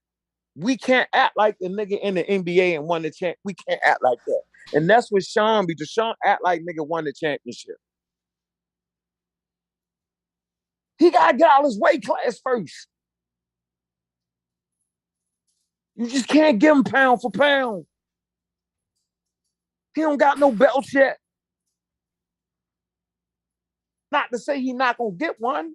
we can't act like the nigga in the NBA and won the champ. We can't act like that, and that's what Sean be. Sean act like nigga won the championship. He gotta get out of his weight class first. You just can't give him pound for pound. He don't got no belts yet. Not to say he not gonna get one.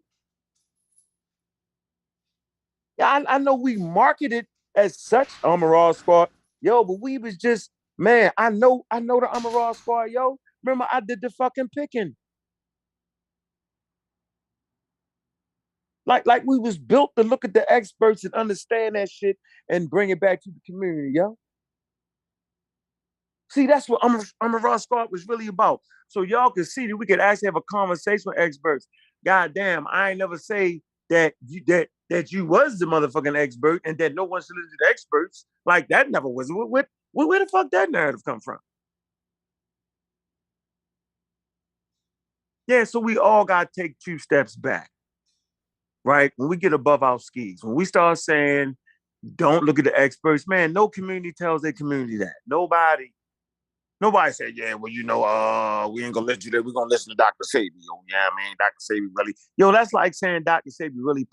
Yeah, I know we marketed as such Amaral Squad, yo, but we was just man. I know the Amaral Squad, yo. Remember, I did the fucking picking. Like we was built to look at the experts and understand that shit and bring it back to the community, yo. See, that's what Amaral Squad was really about. So y'all could see that we could actually have a conversation with experts. God damn, I ain't never say that you was the motherfucking expert and that no one should listen to the experts. Like that never was. Where the fuck that narrative come from? Yeah, so we all got to take 2 steps back, right? When we get above our skis, when we start saying, don't look at the experts, man, no community tells their community that. Nobody said, yeah, well, we ain't gonna listen to that. We're gonna listen to Dr. Sabi. Oh, yeah, man, Dr. Sabi really. Yo, that's like saying Dr. Sabi really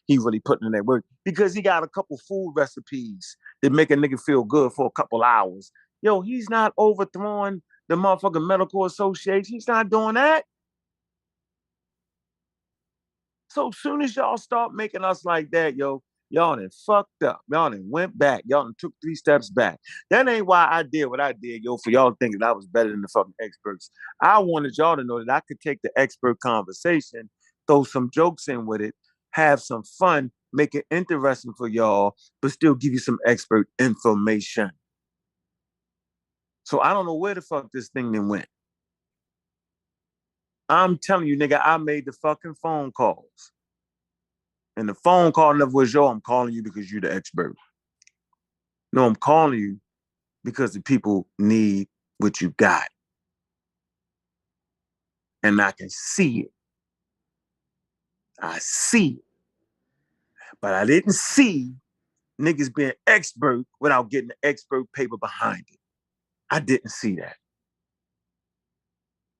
he really putting in that work because he got a couple food recipes that make a nigga feel good for a couple hours. Yo, he's not overthrowing the motherfucking medical association. He's not doing that. So as soon as y'all start making us like that, yo, y'all done fucked up. Y'all done went back. Y'all done took 3 steps back. That ain't why I did what I did, yo, for y'all thinking I was better than the fucking experts. I wanted y'all to know that I could take the expert conversation, throw some jokes in with it, have some fun, make it interesting for y'all, but still give you some expert information. So I don't know where the fuck this thing then went. I'm telling you, nigga, I made the fucking phone calls. And the phone call never was, yo, I'm calling you because you're the expert. No, I'm calling you because the people need what you got. And I can see it. I see it. But I didn't see niggas being expert without getting the expert paper behind it. I didn't see that.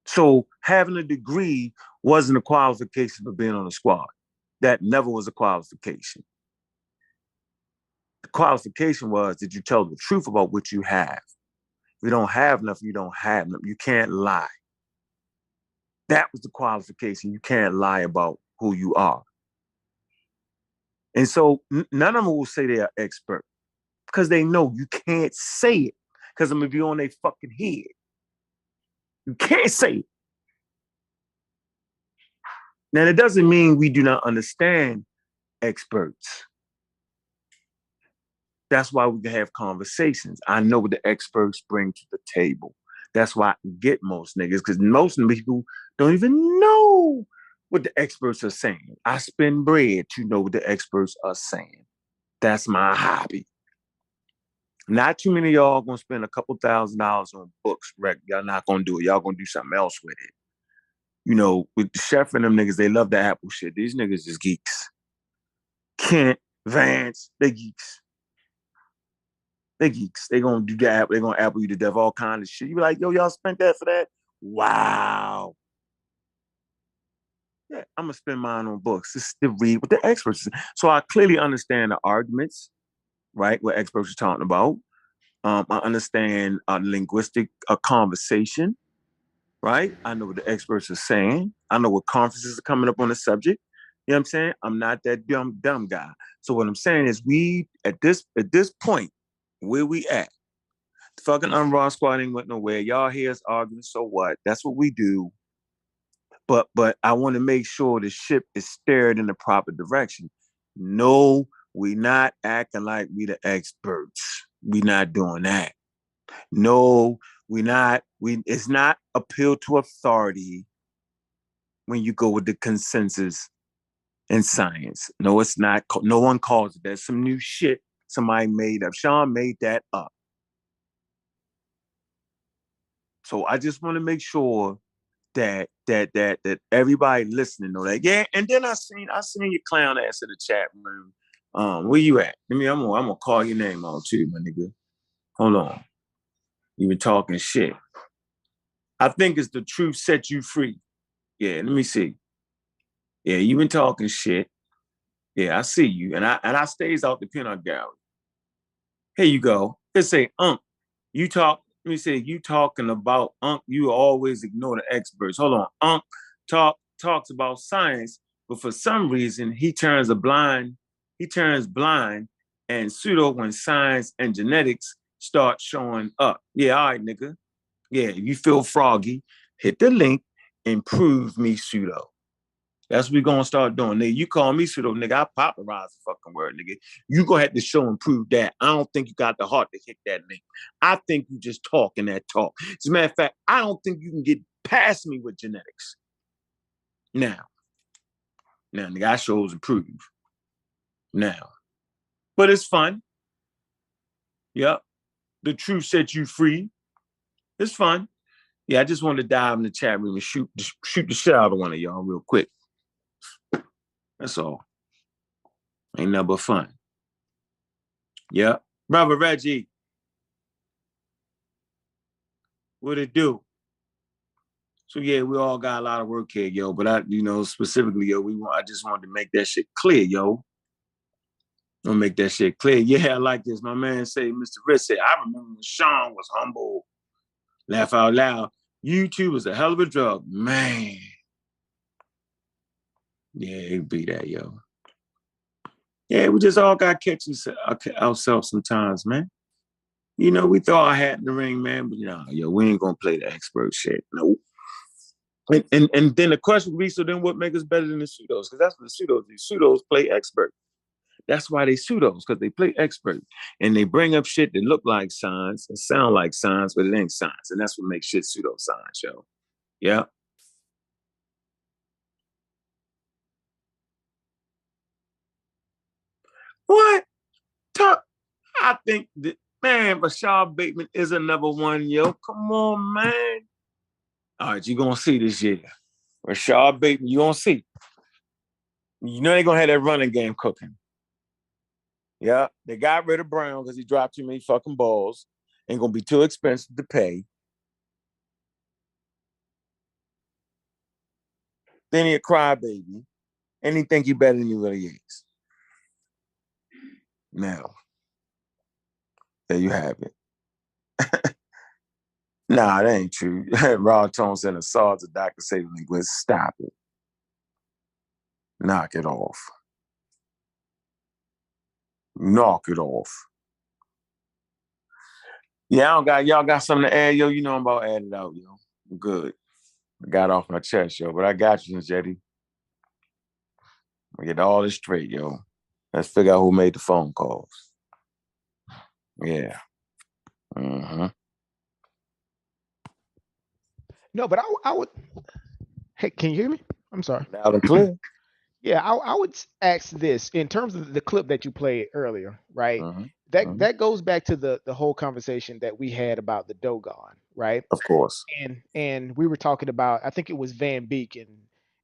So having a degree wasn't a qualification for being on the squad. That never was a qualification. The qualification was that you tell the truth about what you have. If you don't have nothing, you don't have nothing. You can't lie. That was the qualification. You can't lie about who you are. And so none of them will say they are expert because they know you can't say it because I'm going to be on their fucking head. You can't say it. Now, that doesn't mean we do not understand experts. That's why we can have conversations. I know what the experts bring to the table. That's why I get most niggas, because most people don't even know what the experts are saying. I spend bread to know what the experts are saying. That's my hobby. Not too many of y'all gonna spend a couple $1,000s on books, Rick. Y'all not gonna do it. Y'all gonna do something else with it. You know, with the chef and them niggas, they love the Apple shit. These niggas is geeks. Kent, Vance, they geeks. They geeks. They gonna do that. They gonna Apple you to death, all kind of shit. You be like, yo, y'all spent that for that? Wow. Yeah, I'm gonna spend mine on books. This is to read what the experts say. So I clearly understand the arguments, right? What experts are talking about. I understand linguistic conversation, right? I know what the experts are saying. I know what conferences are coming up on the subject. You know what I'm saying? I'm not that dumb guy. So what I'm saying is, we at this point, where we at? Fucking Unraw Squad ain't went nowhere. Y'all hear us arguing, so what? That's what we do. But I want to make sure the ship is steered in the proper direction. No, we not acting like we the experts. We not doing that. No, we not. It's not appeal to authority when you go with the consensus in science. No, it's not. No one calls it. That's some new shit somebody made up. Sean made that up. So I just want to make sure that everybody listening know that. Yeah, and then I seen your clown ass in the chat room. Where you at? I'm gonna call your name out too, my nigga. Hold on. You been talking shit. I think it's the truth set you free. Yeah, let me see. Yeah, you been talking shit. Yeah, I see you. And I stays out the peanut gallery. Here you go. It say, you talk, let me say, you talking about you always ignore the experts. Hold on. Talks about science, but for some reason he turns blind and pseudo when science and genetics start showing up. Yeah, all right, nigga. Yeah, if you feel froggy, hit the link and prove me pseudo. That's what we're gonna start doing. Nigga, you call me pseudo, nigga, I popularize the fucking word, nigga. You gonna have to show and prove that. I don't think you got the heart to hit that link. I think you just talking that talk. As a matter of fact, I don't think you can get past me with genetics. Now, nigga, I shows and prove. Now. But it's fun. Yep. The truth set you free. It's fun. Yeah, I just wanted to dive in the chat room and shoot the shit out of one of y'all real quick. That's all. Ain't nothing but fun. Yeah. Brother Reggie. What it do? So yeah, we all got a lot of work here, yo. But specifically, yo, I just wanted to make that shit clear, yo. I'll make that shit clear. Yeah, I like this. My man say, Mr. Rich said, I remember when Sean was humble. Laugh out loud. YouTube is a hell of a drug. Man. Yeah, it'd be that, yo. Yeah, we just all got to catch ourselves sometimes, man. You know, we throw our hat in the ring, man, but we ain't gonna play the expert shit. Nope. And then the question would be, so then what makes us better than the pseudos? Because that's what the pseudos do. Pseudos play expert. That's why they pseudos, because they play expert. And they bring up shit that look like science and sound like science, but it ain't science. And that's what makes shit pseudoscience, yo. Yeah. What? I think that, man, Rashad Bateman is another one, yo. Come on, man. All right, you're going to see this year. Rashad Bateman, you're going to see. You know they're going to have that running game cooking. Yeah, they got rid of Brown because he dropped too many fucking balls. Ain't going to be too expensive to pay. Then he a crybaby. And he think he better than he really is. Now, there you have it. Nah, that ain't true. Rod Tone sent a saw to Dr. Say linguist. Stop it. Knock it off. Knock it off. Yeah, y'all got something to add, yo. You know I'm about to add it out, yo. I'm good. I got off my chest, yo, but I got you, Jetty. We get all this straight, yo. Let's figure out who made the phone calls. Yeah. Mm-hmm. No, but I would. Hey, can you hear me? I'm sorry. Loud and clear. Yeah, I would ask this in terms of the clip that you played earlier, right? Mm-hmm. That goes back to the whole conversation that we had about the Dogon, right? Of course. And we were talking about, I think it was Van Beek,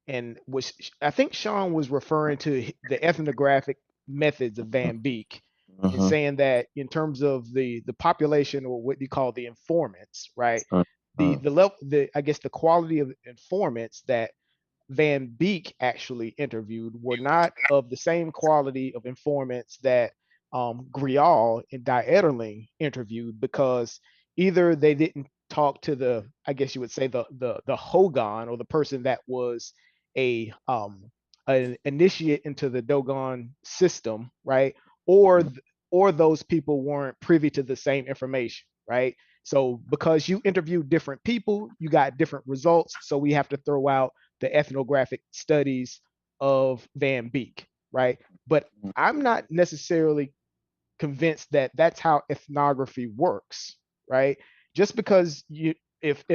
and was I think Sean was referring to the ethnographic methods of Van Beek, and Mm-hmm. saying that in terms of the population, or what you call the informants, right? Mm-hmm. The level, the I guess the quality of informants that Van Beek actually interviewed were not of the same quality of informants that Grial and Dieterling interviewed, because either they didn't talk to the, I guess you would say, the Hogan, or the person that was a an initiate into the Dogon system, right? Or or those people weren't privy to the same information, right? So because you interviewed different people, you got different results. So we have to throw out the ethnographic studies of Van Beek, right? But I'm not necessarily convinced that that's how ethnography works, right? Just because you, if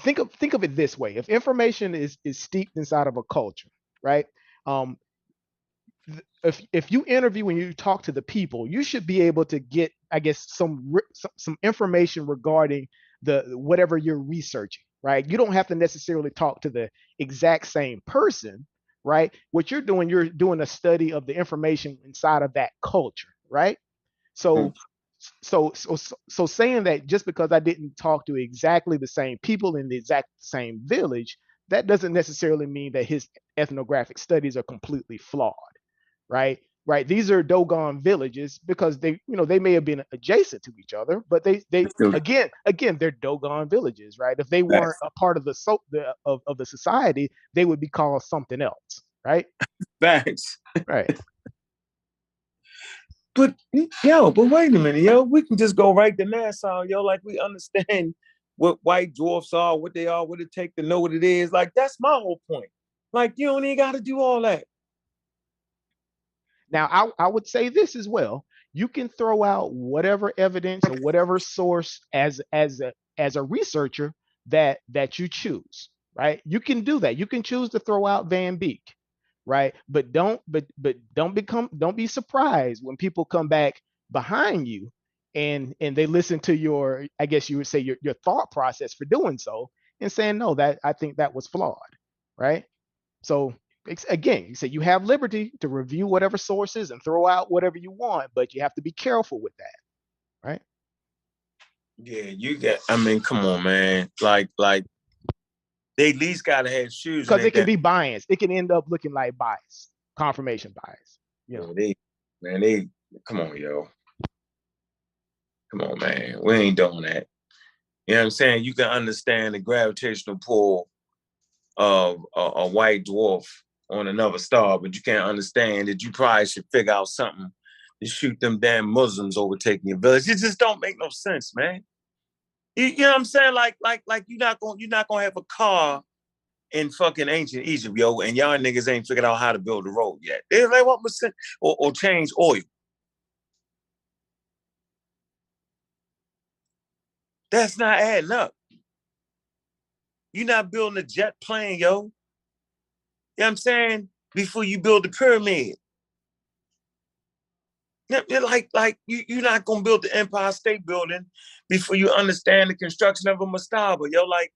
think of it this way: if information is steeped inside of a culture, right? Um, if you interview and you talk to the people, you should be able to get, I guess, some information regarding the whatever you're researching, right? You don't have to necessarily talk to the exact same person, right? What you're doing a study of the information inside of that culture, right? So so saying that just because I didn't talk to exactly the same people in the exact same village, that doesn't necessarily mean that his ethnographic studies are completely flawed, right? Right. These are Dogon villages because they may have been adjacent to each other, but they again they're Dogon villages, right? If they weren't Facts. a part of of the society, they would be called something else, right? Facts. Right. But wait a minute, yo. We can just go right to Nassau, yo. Like we understand what white dwarfs are, what they are, what it take to know what it is. Like that's my whole point. Like you don't even got to do all that. Now, I would say this as well. You can throw out whatever evidence or whatever source as a researcher that you choose, right? You can do that. You can choose to throw out Van Beek, right? But don't be surprised when people come back behind you and they listen to your, I guess you would say, your thought process for doing so, and saying, no, that I think that was flawed, right? So again, you say you have liberty to review whatever sources and throw out whatever you want, but you have to be careful with that, right? Yeah, you got. I mean, come on, man. Like they at least gotta have shoes in Because it it can that. be biased. It can end up looking like bias, confirmation bias. You Yeah, know. they come on, yo. Come on, man. We ain't doing that. You know what I'm saying? You can understand the gravitational pull of a white dwarf on another star, but you can't understand that you probably should figure out something to shoot them damn Muslims overtaking your village. It just don't make no sense, man. You know what I'm saying? Like you're not gonna have a car in fucking ancient Egypt, yo, and y'all niggas ain't figured out how to build a road yet. They're like, what percent or change oil? That's not adding up. You're not building a jet plane, yo. You know what I'm saying? Before you build the pyramid. Like you're not gonna build the Empire State Building before you understand the construction of a mastaba, yo. Like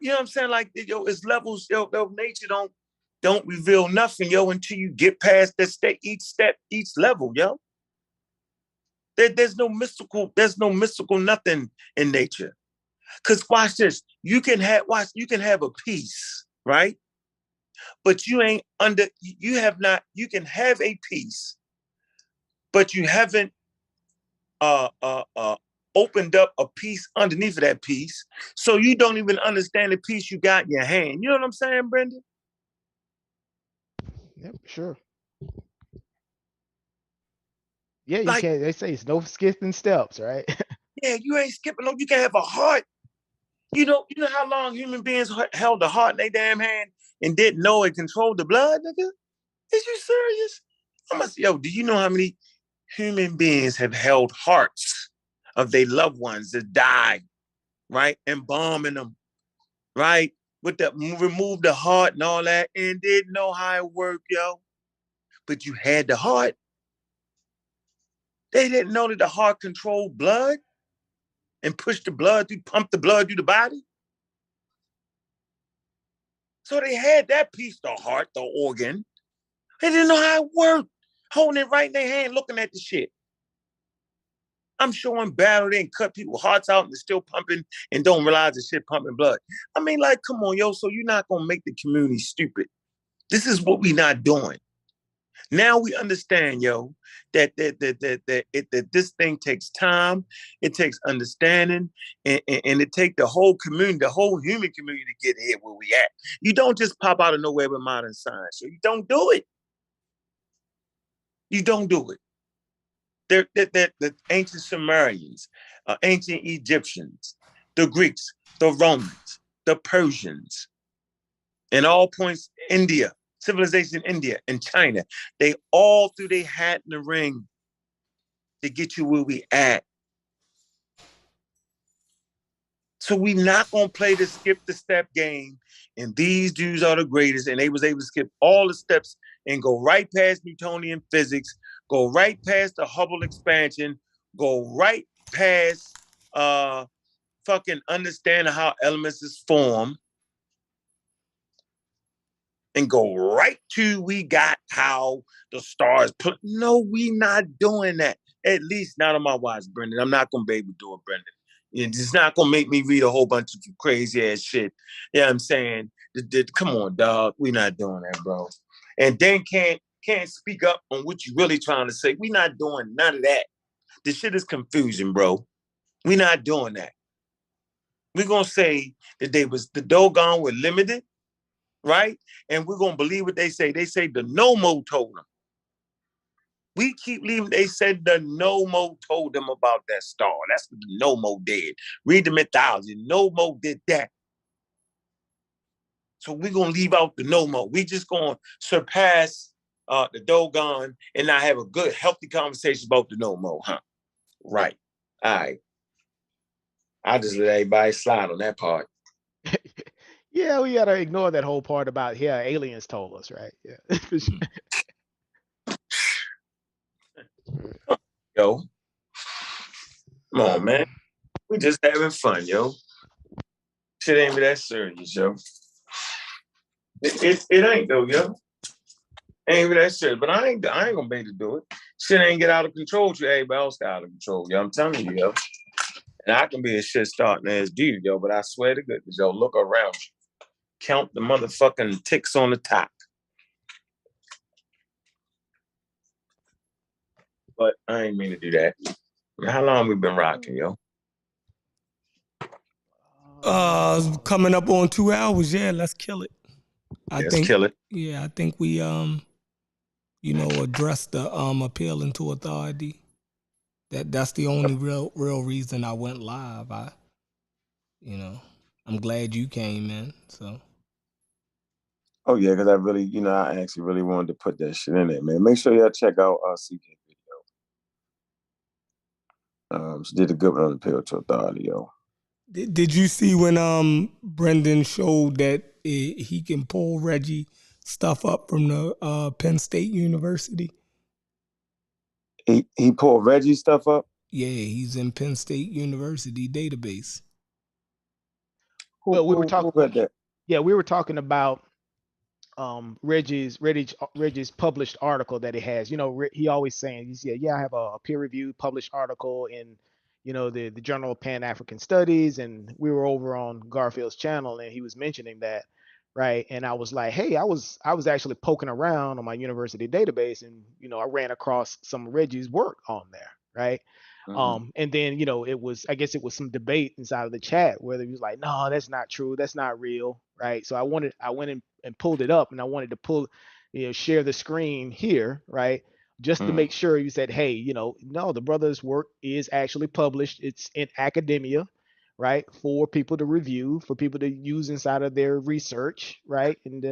you know what I'm saying? Like yo, it's levels, yo. Nature don't reveal nothing, yo, until you get past that step, each level, yo. There's no mystical nothing in nature. Cause watch this, you can have a piece, right? But you have not. You can have a piece, but you haven't uh, uh, uh, opened up a piece underneath of that piece, so you don't even understand the piece you got in your hand. You know what I'm saying, Brendan? Yep, sure. Yeah, you Like, can't. They say it's no skipping steps, right? yeah, you ain't skipping. No, you can have a heart. You know how long human beings held a heart in their damn hand. and didn't know it controlled the blood, nigga? Is you serious? Yo, do you know how many human beings have held hearts of their loved ones that died, right? Embalming them, right? With the remove the heart and all that, and didn't know how it worked, yo. But you had the heart. They didn't know that the heart controlled blood and pushed the blood through, pumped the blood through the body. So they had that piece, the heart, the organ. They didn't know how it worked. Holding it right in their hand, looking at the shit. I'm showing battle, they cut people's hearts out and they're still pumping and don't realize the shit pumping blood. I mean, like, come on, yo, so you're not going to make the community stupid. This is what we're not doing. Now we understand, yo, that this thing takes time, it takes understanding, and it takes the whole community, the whole human community to get here where we at. You don't just pop out of nowhere with modern science. So you don't do it. You don't do it. The ancient Sumerians, ancient Egyptians, the Greeks, the Romans, the Persians, and all points, India, civilization India and China, they all threw their hat in the ring to get you where we at. So we not gonna play the skip the step game, and these dudes are the greatest, and they was able to skip all the steps and go right past Newtonian physics, go right past the Hubble expansion, go right past fucking understanding how elements is formed, and go right to we got how the stars put. No, we not doing that. At least not on my watch, Brendan. I'm not gonna be able to do it, Brendan. It's not gonna make me read a whole bunch of crazy ass shit. Yeah, you know what I'm saying, come on, dog. We not doing that, bro. And then can't speak up on what you really trying to say. We not doing none of that. This shit is confusion, bro. We not doing that. We're gonna say that the Dogon were limited, right? And we're gonna believe what they say. They say the Nomo told them. We keep leaving. They said the Nomo told them about that star. That's what the Nomo did. Read the mythology. Nomo did that. So we're going to leave out the Nomo. We just going to surpass the Dogon and not have a good, healthy conversation about the Nomo, huh? Right. All right. I'll just let everybody slide on that part. Yeah, we gotta ignore that whole part about aliens told us, right? Yeah. Yo. Come on, man. We just having fun, yo. Shit ain't be that serious, yo. It ain't though, yo. Ain't be that serious. But I ain't gonna be able to do it. Shit ain't get out of control till everybody else got out of control, yo. I'm telling you, yo. And I can be a shit starting ass dude, yo, but I swear to goodness, yo, look around you. Count the motherfucking ticks on the top. But I ain't mean to do that. How long we been rocking, yo? Coming up on 2 hours. Yeah, let's kill it. Let's kill it. Yeah, I think we address the appealing to authority. That's the only real reason I went live. I'm glad you came in. So. Oh yeah, because I actually really wanted to put that shit in there, man. Make sure y'all check out CK video. She did a good one on appeal to authority, yo. Did you see when Brendan showed that he can pull Reggie stuff up from the Penn State University? He pulled Reggie stuff up? Yeah, he's in Penn State University database. Well, we were talking about that. Yeah, we were talking about Reggie's published article that he has. He always saying, I have a peer-reviewed published article in the Journal of Pan-African Studies, and we were over on Garfield's channel and he was mentioning that, right? And I was like, hey, I was actually poking around on my university database, and I ran across some of Reggie's work on there, right? Mm-hmm. And then I guess it was some debate inside of the chat whether he was like, no, that's not true, that's not real, right? So I went and pulled it up, and I wanted to share the screen here, right? Just to make sure you said, hey, no, the brother's work is actually published. It's in academia, right, for people to review, for people to use inside of their research, right, and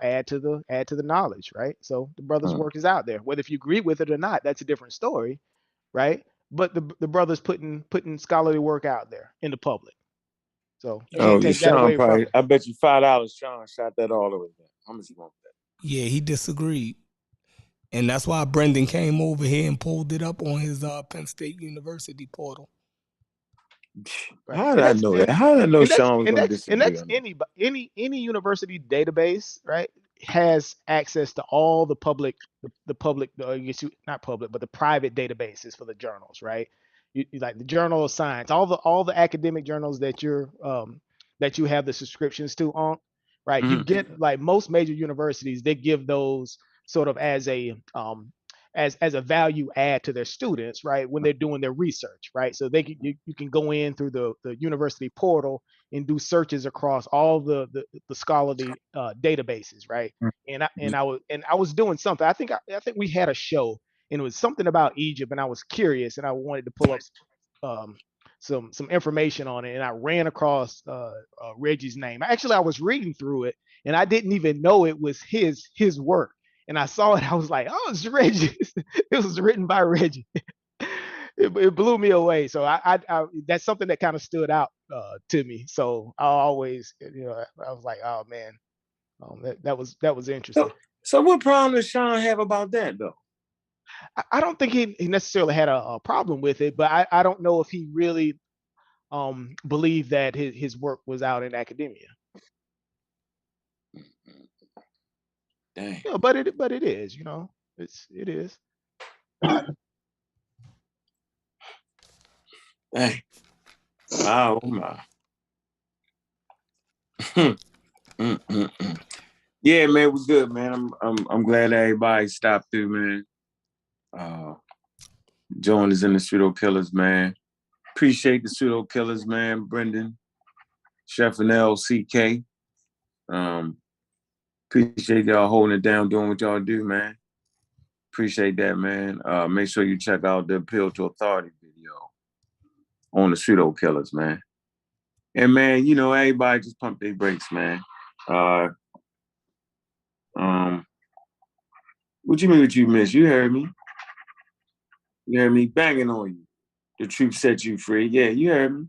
add to the knowledge, right. So the brother's work is out there. Whether if you agree with it or not, that's a different story, right. But the brother's putting scholarly work out there in the public. So you can't take that Sean away from probably. him. I bet you $5. Sean shot that all the way down. How much you want that? Yeah, he disagreed. And that's why Brendan came over here and pulled it up on his Penn State University portal. Right. How did I know that? How did I know And that's Sean was and going to that's and disagree that's on that? any university database, right, has access to all the public, the public, I guess not public, but the private databases for the journals, right? Like the Journal of Science, all the academic journals that you have the subscriptions to on, right? You get, like most major universities, they give those sort of as a as a value add to their students, right, when they're doing their research, right? So you can go in through the university portal and do searches across all the scholarly databases, right? And I was doing something. I think we had a show, and it was something about Egypt, and I was curious, and I wanted to pull up um, some information on it, and I ran across Reggie's name. Actually, I was reading through it, and I didn't even know it was his work. And I saw it, I was like, "Oh, it's Reggie." It was written by Reggie. It blew me away. So I that's something that kind of stood out to me. So I always, I was like, "Oh man, that was interesting." So what problem does Sean have about that though? I don't think he necessarily had a problem with it, but I don't know if he really believed that his work was out in academia. Dang. Yeah, but it is, it is. Dang. Oh my. Yeah, man, we're good, man. I'm glad everybody stopped through, man. Join us in the pseudo killers, man. Appreciate the pseudo killers, man. Brendan, Chef and LCK. Appreciate y'all holding it down, doing what y'all do, man. Appreciate that, man. Make sure you check out the Appeal to Authority video on the pseudo killers, man. And man, everybody just pump their brakes, man. What you mean what you missed? You heard me. You heard me banging on you. The truth set you free. Yeah, you heard me.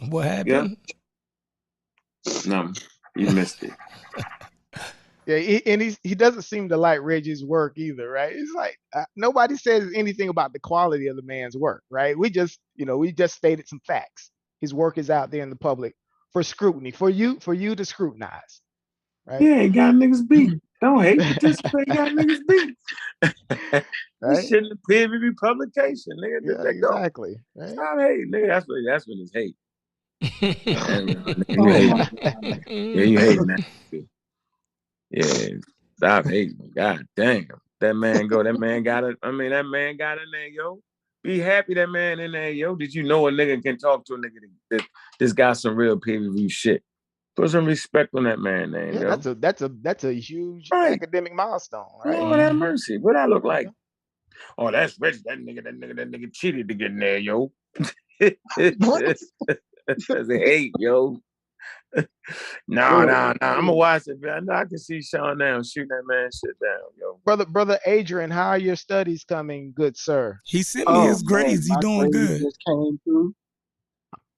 What happened? Yeah. No, you missed it. Yeah, and he doesn't seem to like Reggie's work either, right? It's like nobody says anything about the quality of the man's work, right? We just stated some facts. His work is out there in the public for scrutiny, for you to scrutinize, right? Yeah, got niggas beat. Don't hate, participate, got niggas beat. Right? This shit in the peer review publication, nigga. Yeah, Let go. exactly. Right? Stop hating, nigga. That's when it's hate. Oh You my hate. God. Yeah, you hating that. Yeah, stop hating. God damn. That man got it. I mean, that man got in there, yo. Be happy that man in there, yo. Did you know a nigga can talk to a nigga that this got some real peer review shit? Put some respect on that man name, Yeah, yo. that's a huge Right. academic milestone, right? Lord have mercy. What I look like? Oh, that's rich. That nigga cheated to get in there, yo. What? That's a hate, yo. No. I'm gonna watch it, man. I can see Sean now shooting that man shit down, yo. Brother Adrian, how are your studies coming, good sir? He sent me his grades. He My doing grades good. just came through.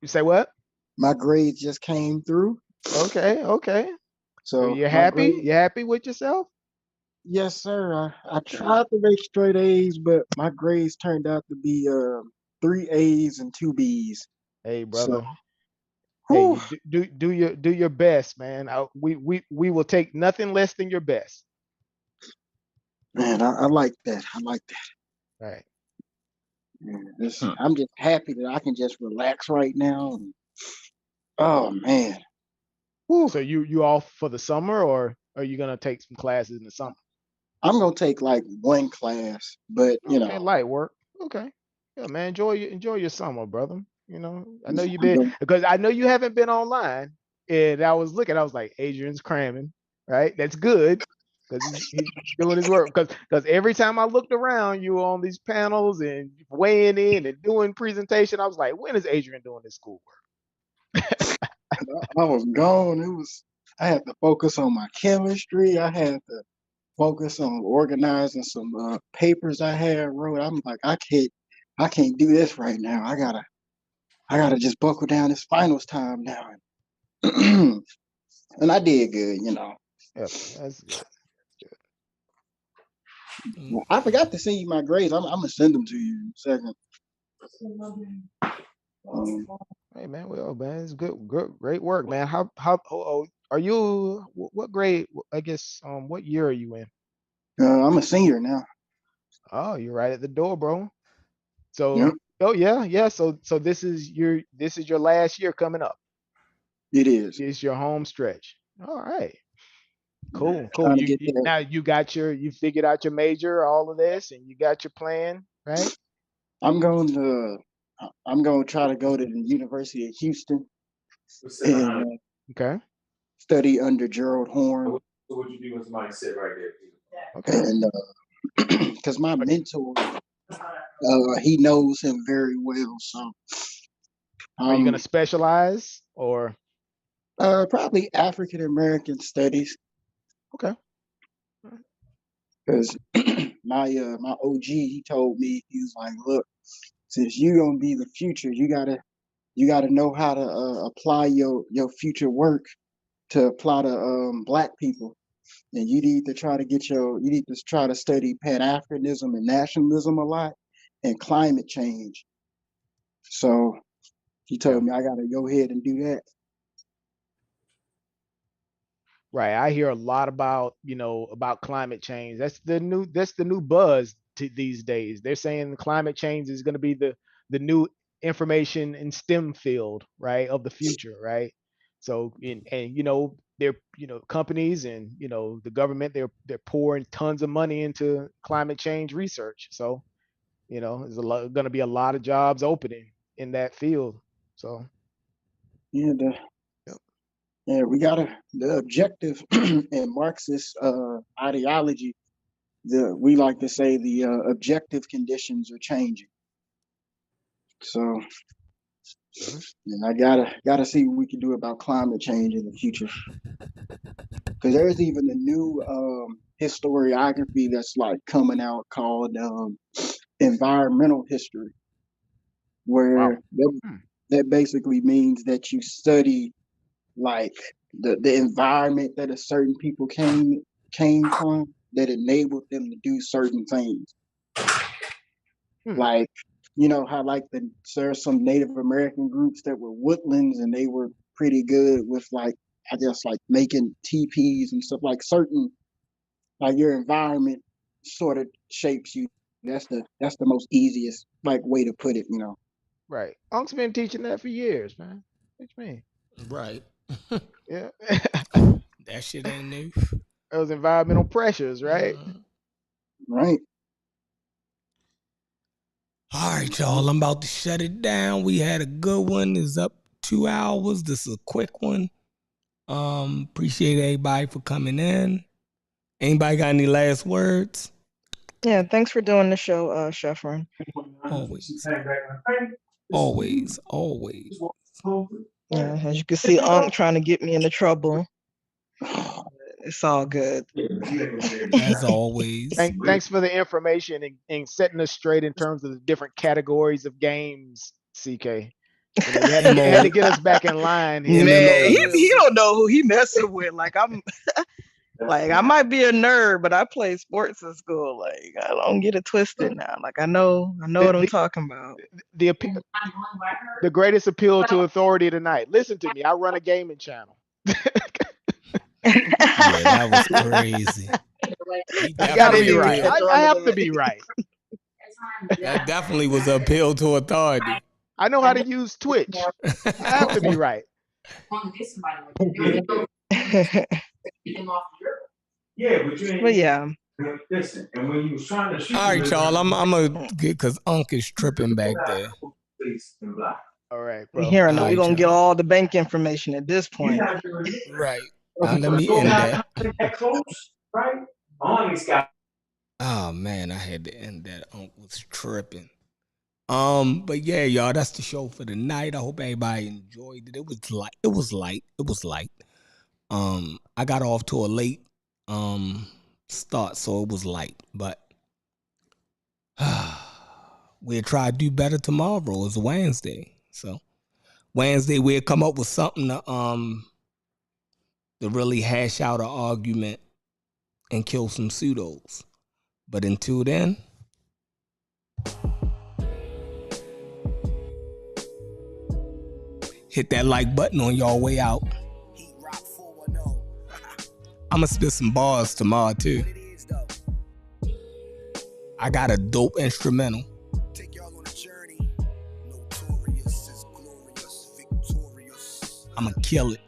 You say what? My grades just came through. Okay. So So you're my happy? grades, You happy with yourself? yes, sir. I tried to make straight A's, but my grades turned out to be 3 A's and 2 B's. Hey, So, brother. Hey, whew, you do your best, man. We will take nothing less than your best. man, I like that. I like that. Right. Yeah, I'm just happy that I can just relax right now. Oh man. Whew. So you off for the summer, or are you gonna take some classes in the summer? I'm gonna take like one class, but Okay, light work. Okay. Yeah, man. Enjoy your summer, brother. I know you've I'm been, gonna, because I know you haven't been online. And I was like, Adrian's cramming, right? That's good, because he's doing his work. Because every time I looked around, you were on these panels and weighing in and doing presentation. I was like, when is Adrian doing his schoolwork? I was gone. I had to focus on my chemistry. I had to focus on organizing some papers I had wrote. I'm like, I can't do this right now. I gotta just buckle down. It's finals time now. And I did good, you know. Yep, that's good. I forgot to send you my grades. I'm gonna send them to you in a second. Hey man, well man, it's good, great work, man. Are you what grade? I guess what year are you in? I'm a senior now. Oh, you're right at the door, bro. Yep. So yeah. So this is your last year coming up. It is. It's your home stretch. All right. Cool. Trying to get there. Now you figured out your major, all of this, and you got your plan, right? I'm going to try to go to the University of Houston and Okay. study under Gerald Horn. So what you do when somebody sit right there? Okay. And because my mentor, he knows him very well, so Are you gonna specialize or? probably African American studies. Okay. Because my OG, he told me, he was like, look, since you're gonna be the future, you gotta know how to apply your future work to apply to black people. And you need to try to study Pan-Africanism and nationalism a lot and climate change. So he told me I gotta go ahead and do that. Right. I hear a lot about, about climate change. That's the new buzz these days. They're saying climate change is going to be the new information and STEM field, right, of the future, right? So they're companies and the government they're pouring tons of money into climate change research. So, there's going to be a lot of jobs opening in that field. So Yeah, we got the objective in Marxist ideology. We like to say the objective conditions are changing. So, and I gotta see what we can do about climate change in the future. Because there's even a new historiography that's like coming out called environmental history, where that basically means that you study like the environment that a certain people came from that enabled them to do certain things. Like, how like there's some Native American groups that were woodlands and they were pretty good with like, I guess like making teepees and stuff, like certain, like your environment sort of shapes you. That's the most easiest like way to put it, Right. Unc's been teaching that for years, man. What you mean? Right. Yeah. That shit ain't new. Those environmental pressures, right? Right. All right, y'all. I'm about to shut it down. We had a good one. It's up 2 hours. This is a quick one. Appreciate everybody for coming in. Anybody got any last words? Yeah, thanks for doing the show, Sheffrin. Always. Yeah, as you can see, Unc trying to get me into trouble. It's all good. As always. Thanks for the information and setting us straight in terms of the different categories of games, CK. You had to get us back in line. Man, he don't know who he messing with. Like I might be a nerd, but I played sports in school. Like I don't get it twisted now. Like I know what I'm talking about. The greatest appeal to authority tonight. Listen to me. I run a gaming channel. Yeah, that was crazy. I gotta be right. I have to be right. That definitely was an appeal to authority. I know how to use Twitch. I have to be right. But yeah. Listen, and when you was trying to shoot, all right, y'all. I'm gonna get because Unc is tripping back there. All right, bro. We're gonna get all the bank information at this point. Right. Now let me end that. Right? Oh man, I had to end that. Unc was tripping. But yeah, y'all, that's the show for the night. I hope everybody enjoyed it. It was light. It was light. It was light. I got off to a late start, so it was light. But we'll try to do better tomorrow. It's Wednesday, so Wednesday we'll come up with something to really hash out an argument and kill some pseudos. But until then. Hit that like button on y'all way out. I'ma spit some bars tomorrow too. I got a dope instrumental. I'ma kill it.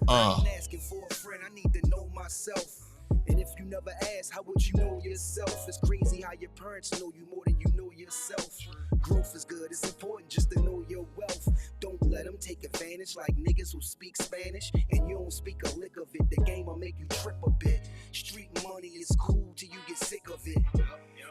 Asking for a friend, I need to know myself. And if you never ask, how would you know yourself? It's crazy how your parents know you more than you know yourself. Growth is good, it's important just to know your wealth. Don't let them take advantage like niggas who speak Spanish and you don't speak a lick of it. The game will make you trip a bit. Street money is cool till you get sick of it.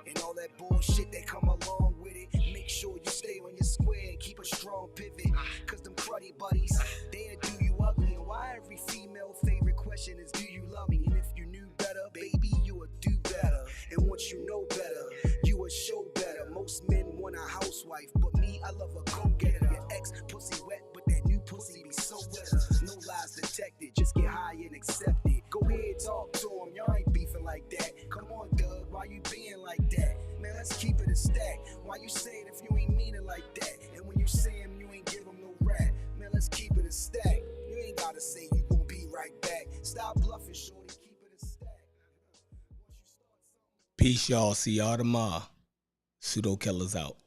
And all that bullshit that come along with it. Make sure you stay on your square and keep a strong pivot. Cause them cruddy buddies, they'll do you ugly. And why every female favorite question is, do you love me? And if you knew better, baby, you would do better. And once you know better, you would show better. Most men want a housewife, but me, I love a go-getter. Your ex pussy wet, but that new pussy be so wetter. No lies detected, just get high and accept it. Go ahead, talk to him, y'all ain't beefing like that. Come on, Doug, why you being like that? Man, let's keep it a stack. Why you say it if you ain't mean it like that? And when you say him, you ain't give him no rat. Man, let's keep it a stack. You ain't gotta say you gon' be right back. Stop bluffing, shorty, keep it a stack. Peace, y'all. See y'all tomorrow. Pseudo Killers out.